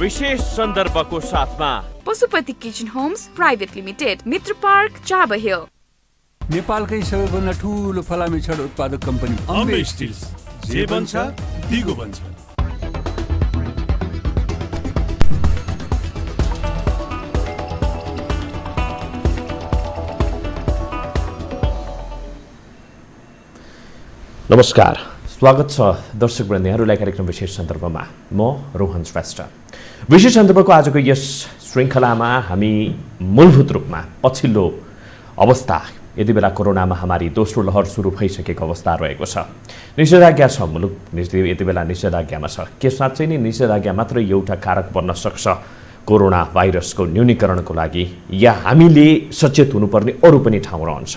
विशेष सन्दर्भको साथमा Pashupati kitchen homes private limited, Mitra park, Chabahil. नेपालकै सबैभन्दा ठुलो फलामे छड उत्पादक कम्पनी अम्बे स्टिल्स, जे बन्छ दिगो बन्छ। नमस्कार, स्वागत छ दर्शकवृन्द यहाँहरूलाई कार्यक्रम विशेष सन्दर्भमा। म रोहन श्रेष्ठ। विशेष सन्दर्भको आजको यस श्रृङ्खलामा हामी मूलभूत रूपमा पछिल्लो अवस्था, यति बेला कोरोना महामारी दोस्रो लहर सुरु भइसकेको अवस्था रहेको छ। निषेधाज्ञा छ, मुलुक यति बेला निषेधाज्ञामा छ। के साँच्चै नै निषेधाज्ञा मात्रै एउटा कारक बन्न सक्छ कोरोना भाइरसको न्यूनीकरणको लागि, या हामीले सचेत हुनुपर्ने अरू पनि ठाउँ रहन्छ?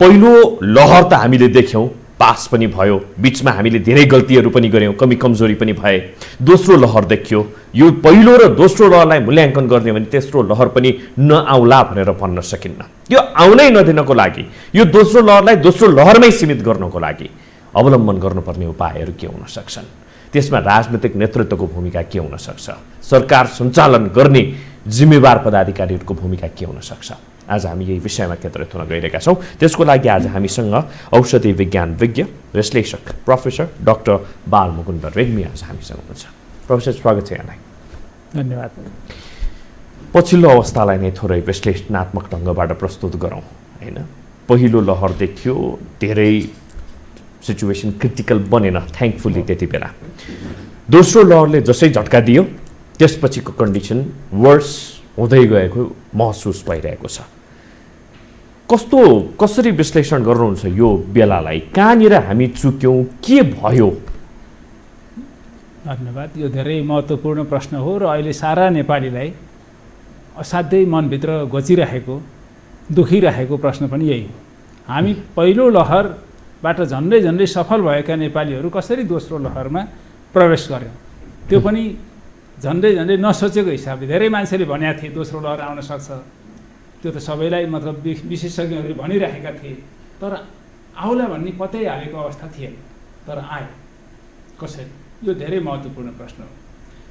पहिलो लहर त हामीले देख्यौँ, पास पनि भयो, बिचमा हामीले धेरै गल्तीहरू पनि गऱ्यौँ, कमी कमजोरी पनि भए। दोस्रो लहर देखियो। यो पहिलो र दोस्रो लहरलाई मूल्याङ्कन गर्ने भने तेस्रो लहर पनि नआउला भनेर भन्न सकिन्न। यो आउनै नदिनको लागि, यो दोस्रो लहरलाई दोस्रो लहरमै सीमित गर्नको लागि अवलम्बन गर्नुपर्ने उपायहरू के हुन सक्छन्? त्यसमा राजनीतिक नेतृत्वको भूमिका के हुन सक्छ? सरकार सञ्चालन गर्ने जिम्मेवार पदाधिकारीहरूको भूमिका के हुन सक्छ? आज हामी यही विषयमा केन्द्रित हुन गइरहेका छौँ। त्यसको लागि आज हामीसँग औषधि विज्ञान विज्ञ, विश्लेषक प्रोफेसर डाक्टर बालमुकुन्द रेग्मी आज हामीसँग हुनुहुन्छ। प्रोफेसर, स्वागत छ यहाँलाई। धन्यवाद। पछिल्लो अवस्थालाई नै थोरै विश्लेषणात्मक ढङ्गबाट प्रस्तुत गरौँ होइन? पहिलो लहर देखियो, धेरै सिचुएसन क्रिटिकल बनेन थ्याङ्कफुल्ली त्यति बेला। दोस्रो लहरले जसै झट्का दियो, त्यसपछिको कन्डिसन वर्स हुँदै गएको महसुस भइरहेको छ। कसरी विश्लेषण गर्नुहुन्छ यो बेलालाई? कहाँनिर हामी चुक्यौँ, के भयो? धन्यवाद। यो धेरै महत्त्वपूर्ण प्रश्न हो र अहिले सारा नेपालीलाई असाध्यै मनभित्र घोचिरहेको, दुखिरहेको प्रश्न पनि यही हो। हामी पहिलो लहरबाट झन्डै झन्डै सफल भएका नेपालीहरू कसरी दोस्रो लहरमा प्रवेश गर्यौँ? त्यो पनि झन्डै झन्डै नसोचेको हिसाबले। धेरै मान्छेले भनेका थिए दोस्रो लहर आउन सक्छ, त्यो त सबैलाई मतलब विशेषज्ञहरूले भनिरहेका थिए, तर आउला भन्ने पत्तै हालेको अवस्था थिएन, तर आयो कसरी? यो धेरै महत्त्वपूर्ण प्रश्न हो।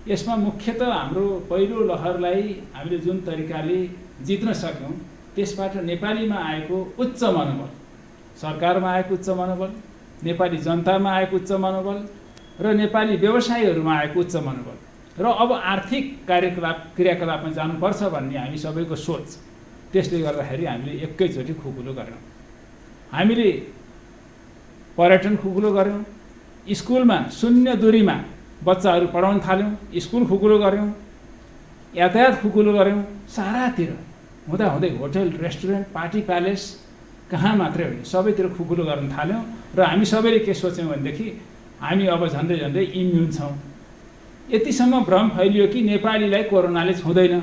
यसमा मुख्यतः हाम्रो पहिलो लहरलाई हामीले जुन तरिकाले जित्न सक्यौँ, त्यसबाट नेपालीमा आएको उच्च मनोबल, सरकारमा आएको उच्च मनोबल, नेपाली जनतामा आएको उच्च मनोबल र नेपाली व्यवसायीहरूमा आएको उच्च मनोबल र अब आर्थिक क्रियाकलापमा जानुपर्छ भन्ने हामी सबैको सोच, त्यसले गर्दाखेरि हामीले एकैचोटि खुकुलो गऱ्यौँ। हामीले पर्यटन खुकुलो गऱ्यौँ, स्कुलमा शून्य दूरीमा बच्चाहरू पढाउन थाल्यौँ, स्कुल खुकुलो गऱ्यौँ, यातायात खुकुलो गऱ्यौँ, सारातिर हुँदाहुँदै होटल, रेस्टुरेन्ट, पार्टी प्यालेस कहाँ मात्रै होइन, सबैतिर खुकुलो गर्न थाल्यौँ। र हामी सबैले के सोच्यौँ भनेदेखि हामी अब झन्डै झन्डै इम्युन छौँ। यतिसम्म भ्रम फैलियो कि नेपालीलाई कोरोनाले छुँदैन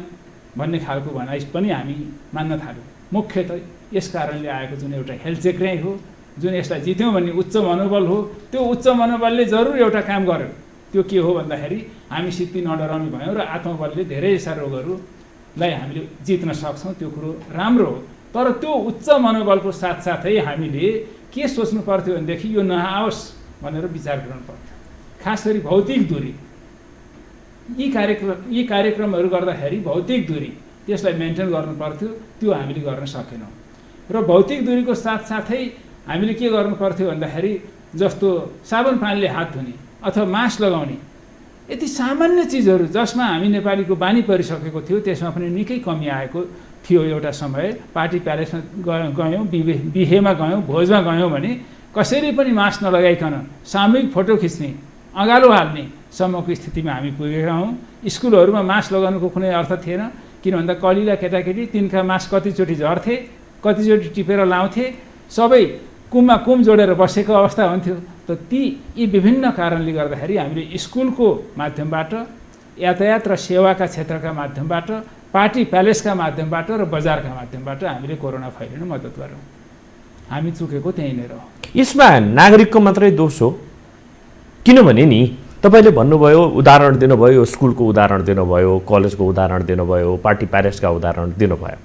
भन्ने खालको भनाइ पनि हामी मान्न थाल्यौँ। मुख्यतः यस कारणले आएको जुन एउटा हेल्थ चेक नै हो, जुन यसलाई जित्यौँ भन्ने उच्च मनोबल हो, त्यो उच्च मनोबलले जरुर एउटा काम गर्यो। त्यो के हो भन्दाखेरि हामी सित्ती नडराउने भयौँ र आत्मबलले धेरै यस्ता रोगहरूलाई हामीले जित्न सक्छौँ। त्यो कुरो राम्रो हो, तर त्यो उच्च मनोबलको साथसाथै हामीले के सोच्नु पर्थ्यो भनेदेखि यो नआओस् भनेर विचार गर्नु पर्थ्यो। खास गरी भौतिक दूरी, यी कार्यक्रमहरू गर्दाखेरि भौतिक दूरी त्यसलाई मेन्टेन गर्नु पर्थ्यो, त्यो हामीले गर्न सकेनौँ। र भौतिक दूरीको साथसाथै हामीले के गर्नु पर्थ्यो भन्दाखेरि जस्तो साबुन पानीले हात धुने अथवा मास्क लगाउने, यति सामान्य चिजहरू जसमा हामी नेपालीको बानी परिसकेको थियो, त्यसमा पनि निकै कमी आएको थियो। एउटा समय पार्टी प्यालेसमा गयौँ, बिहेमा गयौँ, भोजमा गयौँ भने कसैले पनि मास्क नलगाइकन सामूहिक फोटो खिच्ने, अँगालो हाल्ने सम्मको स्थितिमा हामी पुगेका हौँ। स्कुलहरूमा मास्क लगाउनुको कुनै अर्थ थिएन, किन भन्दा कलिला केटाकेटी तिनका मास्क कतिचोटि झर्थे, कतिचोटि टिपेर लाउँथे, सबै कुममा कुम जोडेर बसेको अवस्था हुन्थ्यो। त यी विभिन्न कारणले गर्दाखेरि हामीले स्कुलको माध्यमबाट, यातायात र सेवाका क्षेत्रका माध्यमबाट, पार्टी प्यालेसका माध्यमबाट र बजारका माध्यमबाट हामीले कोरोना फैलिन मद्दत गऱ्यौँ। हामी चुकेको त्यहीँनिर हो। यसमा नागरिकको मात्रै दोष हो? किनभने नि तपाईँले भन्नुभयो, उदाहरण दिनुभयो, स्कुलको उदाहरण दिनुभयो, कलेजको उदाहरण दिनुभयो, पार्टी प्यालेसका उदाहरण दिनुभयो,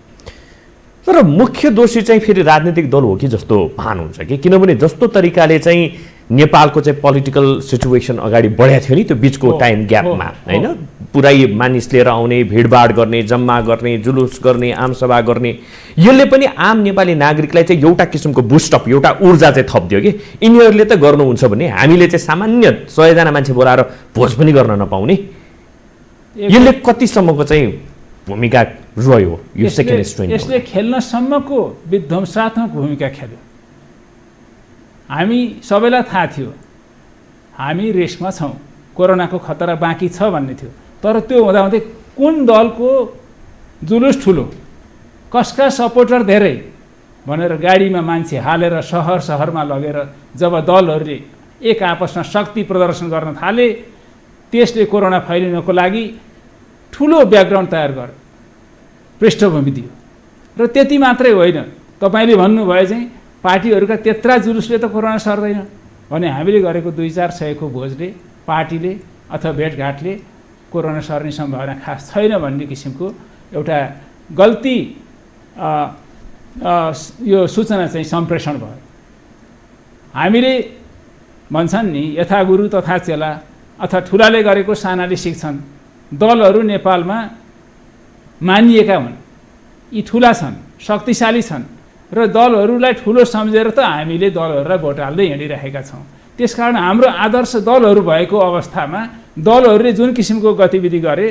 तर मुख्य दोषी चाहिँ फेरि राजनीतिक दल हो कि जस्तो भान हुन्छ कि? किनभने जस्तो तरिकाले चाहिँ नेपालको चाहिँ पोलिटिकल सिचुएसन अगाडि बढेको थियो नि त्यो बिचको टाइम ग्यापमा, होइन, पुरै मानिस लिएर आउने, भिडभाड गर्ने, जम्मा गर्ने, जुलुस गर्ने, आमसभा गर्ने, यसले पनि आम नेपाली नागरिकलाई चाहिँ एउटा किसिमको बुस्टअप, एउटा ऊर्जा चाहिँ थप्दियो कि यिनीहरूले त गर्नुहुन्छ भने हामीले चाहिँ सामान्य 100 जना मान्छे बोलाएर भोज पनि गर्न नपाउने। यसले कतिसम्मको चाहिँ भूमिका रह्यो यो सेकेन्ड स्ट्रेन? यसले खेल्नसम्मको विध्वंसात्मक भूमिका खेल्यो। हामी सबैलाई थाहा थियो हामी रिस्कमा छौँ, कोरोनाको खतरा बाँकी छ भन्ने थियो। तर त्यो हुँदाहुँदै कुन दलको जुलुस ठुलो, कसका सपोर्टर धेरै भनेर गाडीमा मान्छे हालेर सहरमा लगेर जब दलहरूले एक आपसमा शक्ति प्रदर्शन गर्न थाले, त्यसले कोरोना फैलिनको लागि ठुलो ब्याकग्राउन्ड तयार गर्यो, पृष्ठभूमि दियो। र त्यति मात्रै होइन, तपाईँले भन्नुभयो चाहिँ पार्टीहरूका त्यत्रा जुलुसले त कोरोना सर्दैन भने हामीले गरेको 2-4 सयको भोजले, पार्टीले अथवा भेटघाटले कोरोना सर्ने सम्भावना खास छैन भन्ने किसिमको एउटा गल्ती यो सूचना चाहिँ सम्प्रेषण भयो। हामीले भन्छन् नि यथागुरु तथा चेला, अथवा ठुलाले गरेको सानाले सिक्छन्। दलहरू नेपालमा मानिएका हुन्, यी ठुला छन्, शक्तिशाली छन् र दलहरूलाई ठुलो सम्झेर त हामीले दलहरूलाई भोट हाल्दै हिँडिरहेका छौँ। त्यसकारण हाम्रो आदर्श दलहरू भएको अवस्थामा दलहरूले जुन किसिमको गतिविधि गरे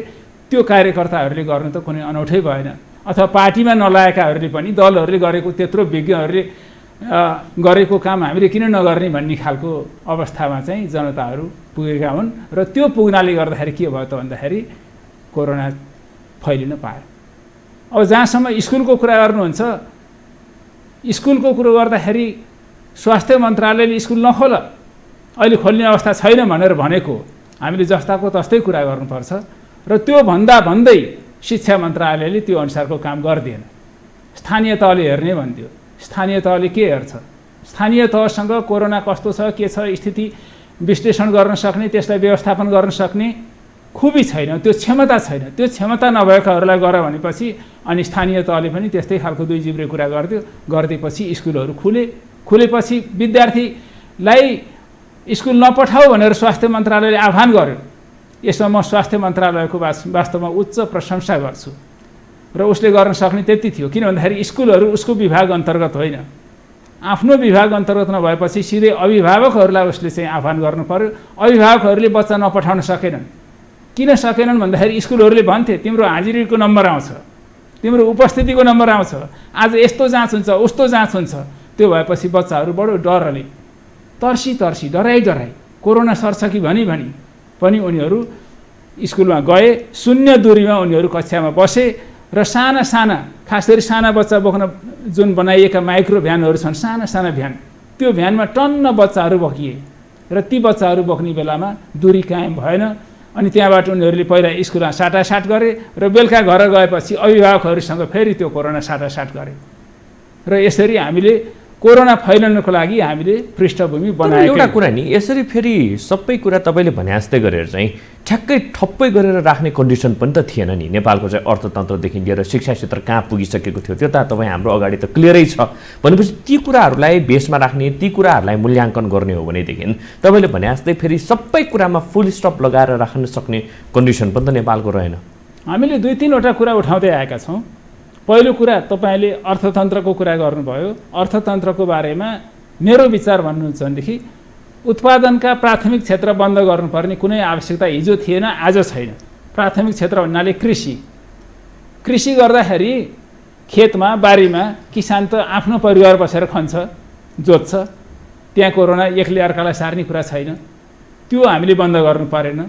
त्यो कार्यकर्ताहरूले गर्नु त कुनै अनौठै भएन। अथवा पार्टीमा नलागेकाहरूले पनि दलहरूले गरेको त्यत्रो विज्ञहरूले गरेको काम हामीले किन नगर्ने भन्ने खालको अवस्थामा चाहिँ जनताहरू पुगेका हुन्। र त्यो पुग्नाले गर्दाखेरि के भयो त भन्दाखेरि कोरोना फैलिन पायो। अब जहाँसम्म स्कुलको कुरा गर्नुहुन्छ, स्कुलको कुरो गर्दाखेरि स्वास्थ्य मन्त्रालयले स्कुल नखोल, अहिले खोल्ने अवस्था छैन भनेर भनेको हामीले जस्ताको तस्तै कुरा गर्नुपर्छ। र त्यो भन्दै शिक्षा मन्त्रालयले त्यो अनुसारको काम गर्दैन। स्थानीय तहले हेर्ने भन्थ्यो, स्थानीय तहले के हेर्छ? स्थानीय तहसँग कोरोना कस्तो छ, के छ स्थिति विश्लेषण गर्न सक्ने, त्यसलाई व्यवस्थापन गर्न सक्ने खुबी छैन, त्यो क्षमता छैन। त्यो क्षमता नभएकाहरूलाई गर भनेपछि अनि स्थानीय तहले पनि त्यस्तै खालको दुई जिब्रे कुरा गर्थ्यो। गरिदिएपछि स्कुलहरू खुलेपछि विद्यार्थीलाई स्कुल नपठाऊ भनेर स्वास्थ्य मन्त्रालयले आह्वान गर्यो। यसमा म स्वास्थ्य मन्त्रालयको वास्तवमा उच्च प्रशंसा गर्छु। र उसले गर्न सक्ने त्यति थियो, किन भन्दाखेरि स्कुलहरू उसको विभाग अन्तर्गत होइन। आफ्नो विभाग अन्तर्गत नभएपछि सिधै अभिभावकहरूलाई उसले चाहिँ आह्वान गर्नु पर्यो। अभिभावकहरूले बच्चा नपठाउन सकेनन्। किन सकेनन् भन्दाखेरि स्कुलहरूले भन्थे तिम्रो हाजिरीको नम्बर आउँछ, तिम्रो उपस्थितिको नम्बर आउँछ, आज यस्तो जाँच हुन्छ, उस्तो जाँच हुन्छ। त्यो भएपछि बच्चाहरू बडो डरले तर्सी डराइ कोरोना सर्छ कि भनी पनि उनीहरू स्कुलमा गए। शून्य दूरीमा उनीहरू कक्षामा बसे र साना खास गरी साना बच्चा बोक्न जुन बनाइएका माइक्रो भ्यानहरू छन्, साना भ्यान, त्यो भ्यानमा टन्न बच्चाहरू बोकिए र ती बच्चाहरू बोक्ने बेलामा दूरी कायम भएन। अनि त्यहाँबाट उनीहरूले पहिला स्कुलमा साटासाट गरे र बेलुका घर गएपछि अभिभावकहरूसँग फेरि त्यो कोरोना साटासाट गरे। र यसरी हामीले कोरोना फैलनको लागि हामीले पृष्ठभूमि बनाएको। एउटा कुरा नि, यसरी फेरि सबै कुरा तपाईँले भने जस्तै गरेर चाहिँ ठ्याक्कै ठप्पै गरेर राख्ने कन्डिसन पनि त थिएन नि। नेपालको चाहिँ अर्थतन्त्रदेखि लिएर शिक्षा क्षेत्र कहाँ पुगिसकेको थियो त्यो त तपाईँ हाम्रो अगाडि त क्लियरै छ। भनेपछि ती कुराहरूलाई बेसमा राख्ने, ती कुराहरूलाई मूल्याङ्कन गर्ने हो भनेदेखि तपाईँले भने जस्तै फेरि सबै कुरामा फुल स्टप लगाएर राख्न सक्ने कन्डिसन पनि त नेपालको रहेन। हामीले 2-3वटा कुरा उठाउँदै आएका छौँ। पहिलो कुरा तपाईँले अर्थतन्त्रको कुरा गर्नुभयो। अर्थतन्त्रको बारेमा मेरो विचार भन्नुहुन्छ भनेदेखि उत्पादनका प्राथमिक क्षेत्र बन्द गर्नुपर्ने कुनै आवश्यकता हिजो थिएन, आज छैन। प्राथमिक क्षेत्र भन्नाले कृषि गर्दाखेरि खेतमा बारीमा किसान त आफ्नो परिवार बसेर खन्छ, जोत्छ, त्यहाँ कोरोना एकले अर्कालाई सार्ने कुरा छैन। त्यो हामीले बन्द गर्नु परेन।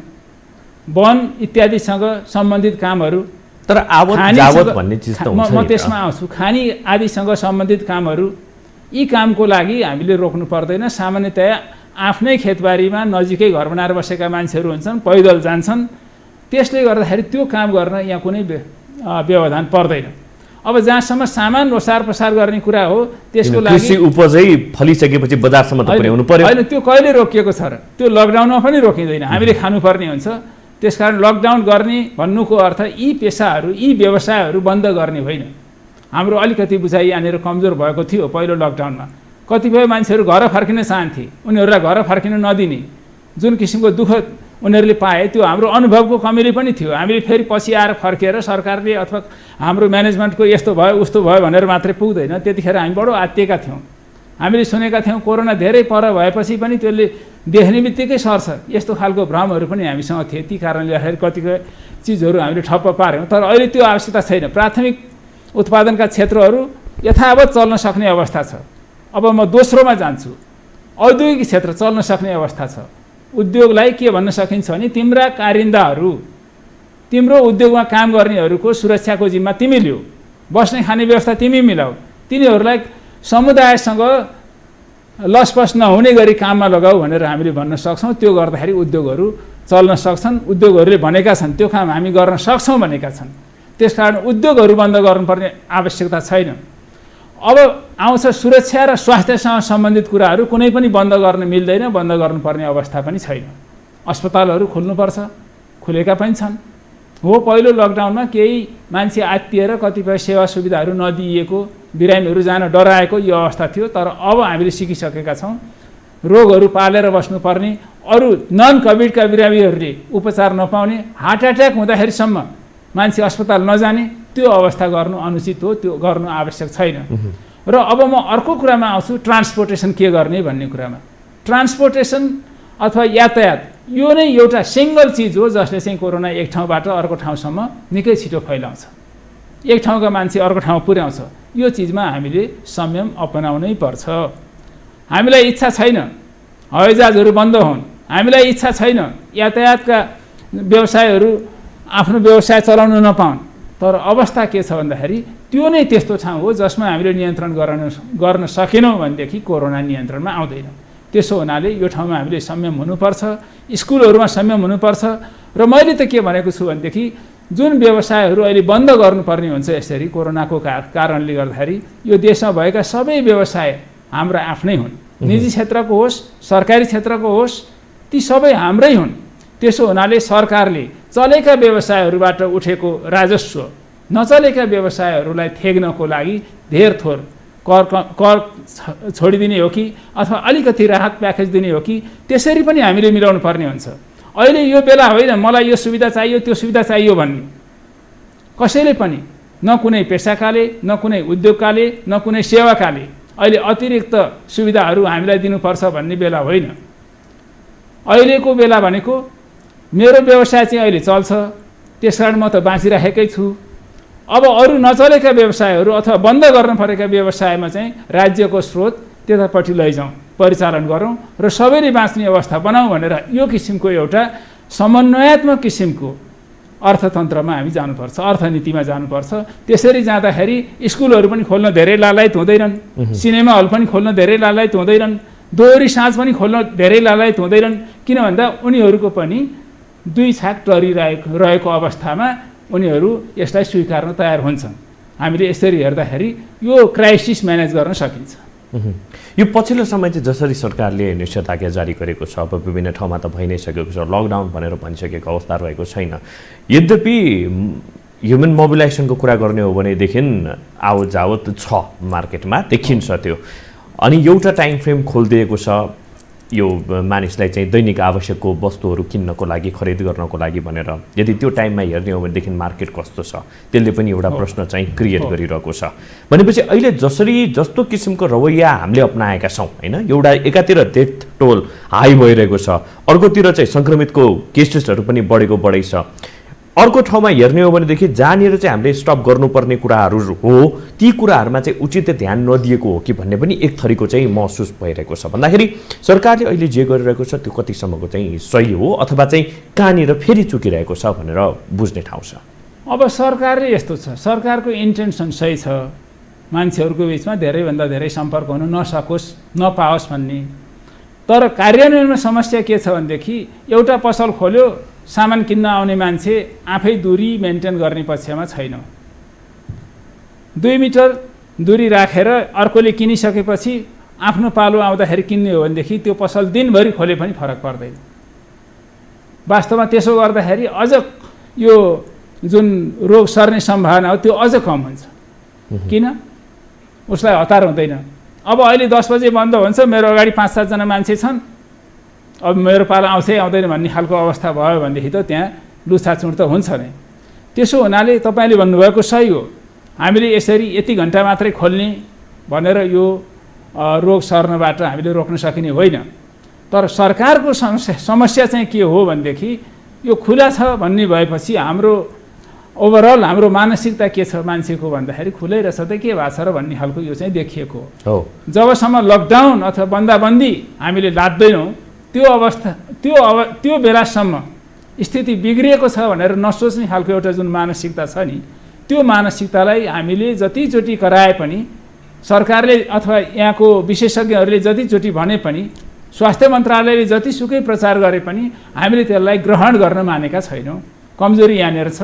वन इत्यादिसँग सम्बन्धित कामहरू, तर आवत भन्ने चिज त हुन्छ। म त्यसमा आउँछु। खानी आदिसँग सम्बन्धित कामहरू, यी कामको लागि हामीले रोक्नु पर्दैन। सामान्यतया आफ्नै खेतबारीमा नजिकै घर बनाएर बसेका मान्छेहरू हुन्छन्, पैदल जान्छन्। त्यसले गर्दाखेरि त्यो काम गर्न यहाँ कुनै व्यवधान पर्दैन। अब जहाँसम्म सामान ओसार पसार गर्ने कुरा हो त्यसको लागि कृषि उपजै फलिसकेपछि बजारसम्म त पुर्याउनु पर्यो। होइन, त्यो कहिले रोकिएको छ र? त्यो लकडाउनमा पनि रोकिँदैन, हामीले खानुपर्ने हुन्छ। त्यसकारण लकडाउन गर्ने भन्नुको अर्थ यी पेसाहरू, यी व्यवसायहरू बन्द गर्ने होइन। हाम्रो अलिकति बुझाइ यहाँनिर कमजोर भएको थियो पहिलो लकडाउनमा। कतिपय मान्छेहरू घर फर्किन चाहन्थे, उनीहरूलाई घर फर्किन नदिने, जुन किसिमको दुःख उनीहरूले पाए त्यो हाम्रो अनुभवको कमीले पनि थियो। हामीले फेरि पछि आएर फर्केर सरकारले अथवा हाम्रो म्यानेजमेन्टको यस्तो भयो उस्तो भयो भनेर मात्रै पुग्दैन। त्यतिखेर हामी बडो आत्तिएका थियौँ। हामीले सुनेका थियौँ कोरोना धेरै पर भएपछि पनि त्यसले देख्ने बित्तिकै सर्छ, यस्तो खालको भ्रमहरू पनि हामीसँग थिए। ती कारणले गर्दाखेरि कतिपय चिजहरू हामीले ठप्प पार्यौँ। तर अहिले त्यो आवश्यकता छैन। प्राथमिक उत्पादनका क्षेत्रहरू यथावत चल्न सक्ने अवस्था छ। अब म दोस्रोमा जान्छु। औद्योगिक क्षेत्र चल्न सक्ने अवस्था छ। उद्योगलाई के भन्न सकिन्छ भने तिम्रा कारिन्दाहरू, तिम्रो उद्योगमा काम गर्नेहरूको सुरक्षाको जिम्मा तिमी लिऊ, बस्ने खाने व्यवस्था तिमी मिलाऊ, तिनीहरूलाई समुदायसँग लसपस नहुने गरी काममा लगाऊ भनेर हामीले भन्न सक्छौँ। त्यो गर्दाखेरि उद्योगहरू चल्न सक्छन्। उद्योगहरूले भनेका छन् त्यो काम हामी गर्न सक्छौँ भनेका छन्। त्यसकारण उद्योगहरू बन्द गर्नुपर्ने आवश्यकता छैन। अब आउँछ सुरक्षा र स्वास्थ्यसँग सम्बन्धित कुराहरू कुनै पनि बन्द गर्न मिल्दैन, बन्द गर्नुपर्ने अवस्था पनि छैन। अस्पतालहरू खुल्नुपर्छ, खुलेका पनि छन्। हो पहिलो लकडाउनमा केही मान्छे आत्तिएर कतिपय सेवा सुविधाहरू नदिएको, बिरामीहरू जान डराएको यो अवस्था थियो। तर अब हामीले सिकिसकेका छौँ रोगहरू पालेर बस्नुपर्ने, अरू नन कोभिडका बिरामीहरूले उपचार नपाउने, हार्ट एट्याक हुँदाखेरिसम्म मान्छे अस्पताल नजाने, त्यो अवस्था गर्नु अनुचित हो, त्यो गर्नु आवश्यक छैन। र अब म अर्को कुरामा आउँछु, ट्रान्सपोर्टेसन के गर्ने भन्ने कुरामा। ट्रान्सपोर्टेसन अथवा यातायात यो नै एउटा सिङ्गल चिज हो जसले चाहिँ कोरोना एक ठाउँबाट अर्को ठाउँसम्म निकै छिटो फैलाउँछ, एक ठाउँका मान्छे अर्को ठाउँ पुर्याउँछ। यो चिजमा हामीले संयम अपनाउनै पर्छ। हामीलाई इच्छा छैन हवाईजहाजहरू बन्द हुन्, हामीलाई इच्छा छैन यातायातका व्यवसायहरू आफ्नो व्यवसाय चलाउन नपाउन्। तर अवस्था के छ भन्दाखेरि त्यो नै त्यस्तो ठाउँ हो जसमा हामीले नियन्त्रण गर्न सकेनौँ भनेदेखि कोरोना नियन्त्रणमा आउँदैन। त्यसो हुनाले यो ठाउँमा हामीले संयम हुनुपर्छ, स्कुलहरूमा संयम हुनुपर्छ। र मैले त के भनेको छु भनेदेखि जुन व्यवसायहरू अहिले बन्द गर्नुपर्ने हुन्छ यसरी कोरोनाको कारणले गर्दाखेरि यो देशमा भएका सबै व्यवसाय हाम्रा आफ्नै हुन्, निजी क्षेत्रको होस् सरकारी क्षेत्रको होस्, ती सबै हाम्रै हुन्। त्यसो हुनाले सरकारले चलेका व्यवसायहरूबाट उठेको राजस्व नचलेका व्यवसायहरूलाई थेग्नको लागि धेर थोर कर छोडिदिने हो कि अथवा अलिकति राहत प्याकेज दिने हो कि त्यसरी पनि हामीले मिलाउनु पर्ने हुन्छ। अहिले यो बेला होइन मलाई यो सुविधा चाहियो त्यो सुविधा चाहियो भन्ने कसैले पनि, न कुनै पेसाकाले, न कुनै उद्योगकाले, न कुनै सेवाकाले अहिले अतिरिक्त सुविधाहरू हामीलाई दिनुपर्छ भन्ने बेला होइन। अहिलेको बेला भनेको मेरो व्यवसाय चाहिँ अहिले चल्छ, त्यसकारण म त बाँचिराखेकै छु। अब अरू नचलेका व्यवसायहरू अथवा बन्द गर्न परेका व्यवसायमा चाहिँ राज्यको स्रोत त्यतापट्टि लैजाउँ, परिचालन गरौँ र सबैले बाँच्ने अवस्था बनाऊँ भनेर यो किसिमको एउटा समन्वयात्मक किसिमको अर्थतन्त्रमा हामी जानुपर्छ, अर्थनीतिमा जानुपर्छ। त्यसरी जाँदाखेरि स्कुलहरू पनि खोल्न धेरै लालायत हुँदैनन्, सिनेमा हल पनि खोल्न धेरै लालायत हुँदैनन्, दोहोरी साँझ पनि खोल्न धेरै लालायत हुँदैनन्। किन भन्दा उनीहरूको पनि दुई छाक टरिरहेको अवस्थामा उनीहरू यसलाई स्वीकार्न तयार हुन्छन्। हामीले यसरी हेर्दाखेरि यो क्राइसिस म्यानेज गर्न सकिन्छ। यो पछिल्लो समय चाहिँ जसरी सरकारले निषेधाज्ञा जारी गरेको छ, अब विभिन्न ठाउँमा त भइ नै सकेको छ, लकडाउन भनेर भनिसकेको अवस्था रहेको छैन। यद्यपि ह्युमन मोबिलाइजेसनको कुरा गर्ने हो भनेदेखि आवत जावत छ, मार्केटमा देखिन्छ त्यो। अनि एउटा टाइम फ्रेम खोलिदिएको छ यो मानिसलाई चाहिँ दैनिक आवश्यकको वस्तुहरू किन्नको लागि, खरिद गर्नको लागि भनेर। यदि त्यो टाइममा हेर्ने हो भनेदेखि मार्केट कस्तो छ त्यसले पनि एउटा प्रश्न चाहिँ क्रिएट गरिरहेको छ। भनेपछि अहिले जस्तो किसिमको रवैया हामीले अपनाएका छौँ होइन, एउटा एकातिर डेथ टोल हाई भइरहेको छ, अर्कोतिर चाहिँ सङ्क्रमितको केसेसहरू पनि बढै छ। अर्को ठाउँमा हेर्ने हो भनेदेखि जहाँनिर चाहिँ हामीले स्टप गर्नुपर्ने कुराहरू हो ती कुराहरूमा चाहिँ उचित ध्यान नदिएको हो कि भन्ने पनि एक थरीको चाहिँ महसुस भइरहेको छ। भन्दाखेरि सरकारले अहिले जे गरिरहेको छ त्यो कतिसम्मको चाहिँ सही हो अथवा चाहिँ कहाँनिर फेरि चुकिरहेको छ भनेर बुझ्ने ठाउँ छ। अब सरकारले यस्तो छ, सरकारको इन्टेन्सन सही छ, मान्छेहरूको बिचमा धेरैभन्दा धेरै सम्पर्क हुन नसकोस्, नपाओस् भन्ने। तर कार्यान्वयनमा समस्या के छ भनेदेखि एउटा पसल खोल्यो, सामान किन्न आउने मान्छे आफै दूरी मेन्टेन गर्ने पक्षमा छैन। 2 मिटर दूरी राखेर अर्कोले किनिसकेपछि आफ्नो पालो आउँदाखेरि किन्ने हो भनेदेखि त्यो पसल दिनभरि खोले पनि फरक पर्दैन। वास्तवमा त्यसो गर्दाखेरि अझ यो जुन रोग सर्ने सम्भावना हो त्यो अझ कम हुन्छ। किन? उसलाई हतार हुँदैन। अब अहिले 10 बजे बन्द हुन्छ, मेरो अगाडि 5-7 जना मान्छे छन्, अब मेरो पालो आउँछै आउँदैन भन्ने खालको अवस्था भयो भनेदेखि त त्यहाँ लुछाचुँड त हुन्छ नै। त्यसो हुनाले तपाईँले भन्नुभएको सही हो, हामीले यसरी यति घन्टा मात्रै खोल्ने भनेर यो रोग सर्नबाट हामीले रोक्न सकिने होइन। तर सरकारको समस्या चाहिँ के हो भनेदेखि यो खुला छ भन्ने भएपछि हाम्रो ओभरअल हाम्रो मानसिकता के छ मान्छेको भन्दाखेरि खुलै रहेछ त के भएको छ र भन्ने खालको यो चाहिँ देखिएको हो। जबसम्म लकडाउन अथवा बन्दाबन्दी हामीले लाद्दैनौँ त्यो बेलासम्म स्थिति बिग्रिएको छ भनेर नसोच्ने खालको एउटा जुन मानसिकता छ नि, त्यो मानसिकतालाई हामीले जतिचोटि कराए पनि, सरकारले अथवा यहाँको विशेषज्ञहरूले जतिचोटि भने पनि, स्वास्थ्य मन्त्रालयले जतिसुकै प्रचार गरे पनि हामीले त्यसलाई ग्रहण गर्न मानेका छैनौँ। कमजोरी यहाँनिर छ।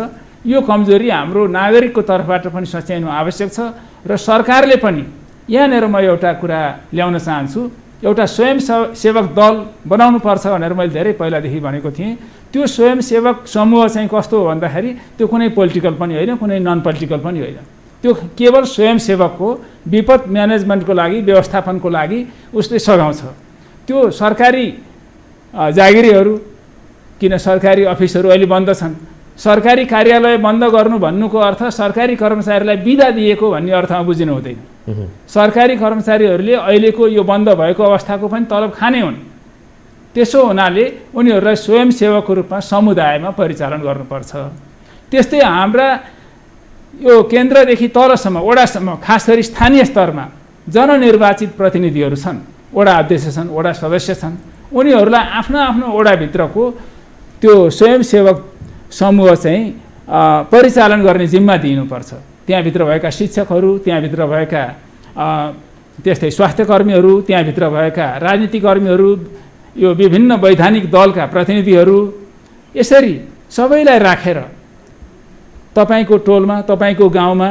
यो कमजोरी हाम्रो नागरिकको तर्फबाट पनि सच्याउनु आवश्यक छ र सरकारले पनि यहाँनिर म एउटा कुरा ल्याउन चाहन्छु, एउटा स्वयंसेवक दल बनाउनु पर्छ भनेर मैले धेरै पहिलादेखि भनेको थिएँ। त्यो स्वयंसेवक समूह चाहिँ कस्तो हो भन्दाखेरि त्यो कुनै पोलिटिकल पनि होइन, कुनै नन पोलिटिकल पनि होइन। त्यो केवल स्वयंसेवकको विपद म्यानेजमेन्टको लागि, व्यवस्थापनको लागि उसले सघाउँछ। त्यो सरकारी जागिरीहरू, किन सरकारी अफिसहरू अहिले बन्द छन्, सरकारी कार्यालय बन्द गर्नु भन्नुको अर्थ सरकारी कर्मचारीलाई बिदा दिएको भन्ने अर्थमा बुझिनु हुँदैन। सरकारी कर्मचारीहरूले अहिलेको यो बन्द भएको अवस्थाको पनि तलब खाने हुन्। त्यसो हुनाले उनीहरूलाई स्वयंसेवकको रूपमा समुदायमा परिचालन गर्नुपर्छ। त्यस्तै हाम्रा यो केन्द्रदेखि तलसम्म, वडासम्म, खास गरी स्थानीय स्तरमा जननिर्वाचित प्रतिनिधिहरू छन्, वडा अध्यक्ष छन्, वडा सदस्य छन्। उनीहरूलाई आफ्नो आफ्नो वडाभित्रको त्यो स्वयंसेवक समूह चाहिँ परिचालन गर्ने जिम्मा दिनुपर्छ। त्यहाँभित्र भएका शिक्षकहरू, त्यहाँभित्र भएका त्यस्तै स्वास्थ्य कर्मीहरू, त्यहाँभित्र भएका राजनीतिक कर्मीहरू, यो विभिन्न वैधानिक दलका प्रतिनिधिहरू, यसरी सबैलाई राखेर तपाईँको टोलमा, तपाईँको गाउँमा,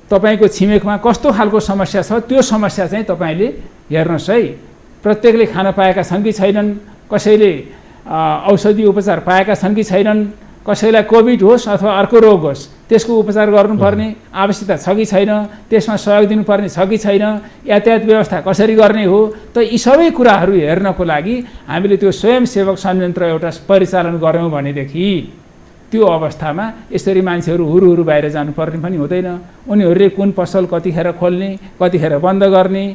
तपाईँको छिमेकमा कस्तो खालको समस्या छ त्यो समस्या चाहिँ तपाईँले हेर्नुहोस् है। प्रत्येकले खान पाएका छन् कि छैनन्, कसैले औषधि उपचार पाएका छन् कि छैनन्, कसैलाई कोभिड होस् अथवा अर्को रोग होस् त्यसको उपचार गर्नुपर्ने आवश्यकता छ कि छैन, त्यसमा सहयोग दिनुपर्ने छ कि छैन, यातायात व्यवस्था कसरी गर्ने हो, त यी सबै कुराहरू हेर्नको लागि हामीले त्यो स्वयंसेवक संयन्त्र एउटा परिचालन गऱ्यौँ भनेदेखि त्यो अवस्थामा यसरी मान्छेहरू हुरुहुरु बाहिर जानुपर्ने पनि हुँदैन। उनीहरूले कुन पसल कतिखेर खोल्ने, कतिखेर बन्द गर्ने,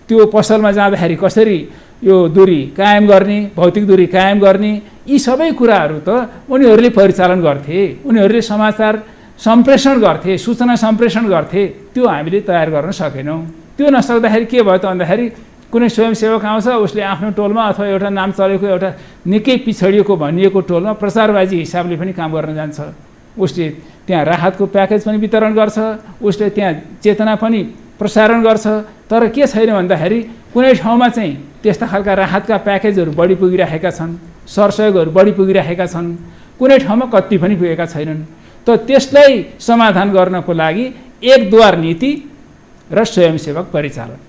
त्यो पसलमा जाँदाखेरि कसरी यो दूरी कायम गर्ने, भौतिक दूरी कायम गर्ने, यी सबै कुराहरू त उनीहरूले परिचालन गर्थे, उनीहरूले समाचार सम्प्रेषण गर्थे, सूचना सम्प्रेषण गर्थे। त्यो हामीले तयार गर्न सकेनौँ। त्यो नसक्दाखेरि के भयो त भन्दाखेरि कुनै स्वयंसेवक आउँछ, उसले आफ्नो टोलमा अथवा एउटा नाम चलेको एउटा निकै पिछडिएको भनिएको टोलमा प्रचारबाजी हिसाबले पनि काम गर्न जान्छ। उसले त्यहाँ राहतको प्याकेज पनि वितरण गर्छ, उसले त्यहाँ चेतना पनि प्रसारण गर्छ। तर के छैन भन्दाखेरि कुनै ठाउँमा चाहिँ त्यस्ता खालका राहतका प्याकेजहरू बढी पुगिरहेका छन्, सरसहयोगहरू बढी पुगिरहेका छन्, कुनै ठाउँमा कति पनि पुगेका छैनन्। त त्यसलाई समाधान गर्नको लागि एकद्वार नीति र स्वयंसेवक परिचालन,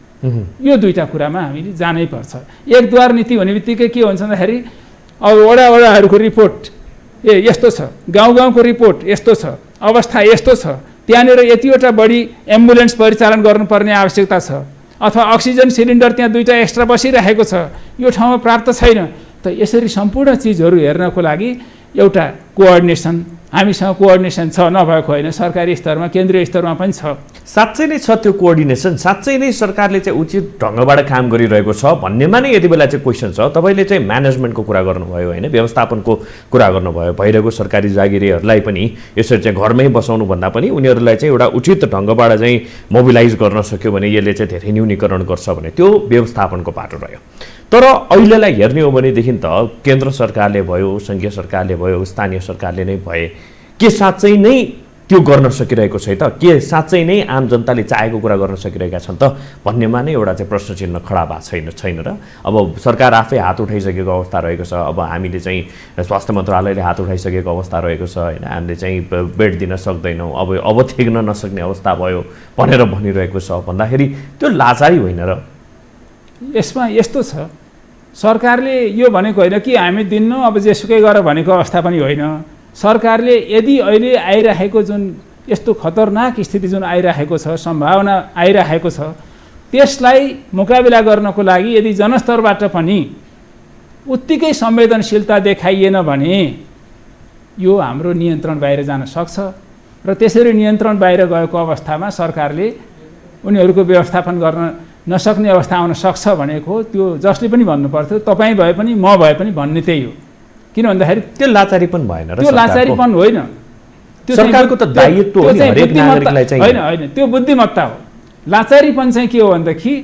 यो दुईटा कुरामा हामीले जानै पर्छ। एकद्वार नीति भन्ने बित्तिकै के हुन्छ भन्दाखेरि अब वडाहरूको रिपोर्ट यस्तो छ, गाउँ गाउँको रिपोर्ट यस्तो छ, अवस्था यस्तो छ, त्यहाँनिर यतिवटा बढी एम्बुलेन्स परिचालन गर्नुपर्ने आवश्यकता छ, अथवा अक्सिजन सिलिन्डर त्यहाँ दुईटा एक्स्ट्रा बसिरहेको छ, यो ठाउँमा प्राप्त छैन। त यसरी सम्पूर्ण चिजहरू हेर्नको लागि एउटा कोअर्डिनेसन, हामीसँग कोअर्डिनेसन छ, नभएको होइन, सरकारी स्तरमा केन्द्रीय स्तरमा पनि छ। साँच्चै नै छ त्यो कोअर्डिनेसन, साँच्चै नै सरकारले चाहिँ उचित ढङ्गबाट काम गरिरहेको छ भन्नेमा नै यति बेला चाहिँ क्वेसन छ। तपाईँले चाहिँ म्यानेजमेन्टको कुरा गर्नुभयो होइन, व्यवस्थापनको कुरा गर्नुभयो, भइरहेको सरकारी जागिरीहरूलाई पनि यसरी चाहिँ घरमै बसाउनु भन्दा पनि उनीहरूलाई चाहिँ एउटा उचित ढङ्गबाट चाहिँ मोबिलाइज गर्न सक्यो भने यसले चाहिँ धेरै न्यूनीकरण गर्छ भने त्यो व्यवस्थापनको पाटो रह्यो। तर अहिलेलाई हेर्ने हो भनेदेखि त केन्द्र सरकारले भयो, सङ्घीय सरकारले भयो, स्थानीय सरकारले नै भए के साँच्चै नै त्यो गर्न सकिरहेको छ त? के साँच्चै नै आम जनताले चाहेको कुरा गर्न सकिरहेका छन् त भन्नेमा नै एउटा चाहिँ प्रश्न चिन्ह खडा भएको छैन र? अब सरकार आफै हात उठाइसकेको अवस्था रहेको छ, अब हामीले चाहिँ स्वास्थ्य मन्त्रालयले हात उठाइसकेको अवस्था रहेको छ होइन, हामीले चाहिँ बेड दिन सक्दैनौँ, अब थेग्न नसक्ने अवस्था भयो भनेर भनिरहेको छ भन्दाखेरि त्यो लाचारी होइन र? यसमा यस्तो छ, सरकारले यो भनेको होइन कि हामी दिन्नौँ अब जेसुकै गर भनेको अवस्था पनि होइन। सरकारले यदि अहिले आइरहेको जुन यस्तो खतरनाक स्थिति जुन आइरहेको छ, सम्भावना आइरहेको छ, त्यसलाई मुकाबिला गर्नको लागि यदि जनस्तरबाट पनि उत्तिकै संवेदनशीलता देखाइएन भने यो हाम्रो नियन्त्रण बाहिर जान सक्छ र त्यसरी नियन्त्रण बाहिर गएको अवस्थामा सरकारले उनीहरूको व्यवस्थापन गर्न नसक्ने अवस्था आउन सक्छ भनेको त्यो जसले पनि भन्नु पर्थ्यो, तपाईँ भए पनि म भए पनि भन्ने त्यही हो। किन भन्दाखेरि त्यो लाचारीपन भएन र त्यो लाचारीपन होइन, त्यो सरकारको त दायित्व हो नि हरेक नागरिकलाई चाहिँ। होइन, त्यो बुद्धिमत्ता हो। लाचारीपन चाहिँ के हो भनेदेखि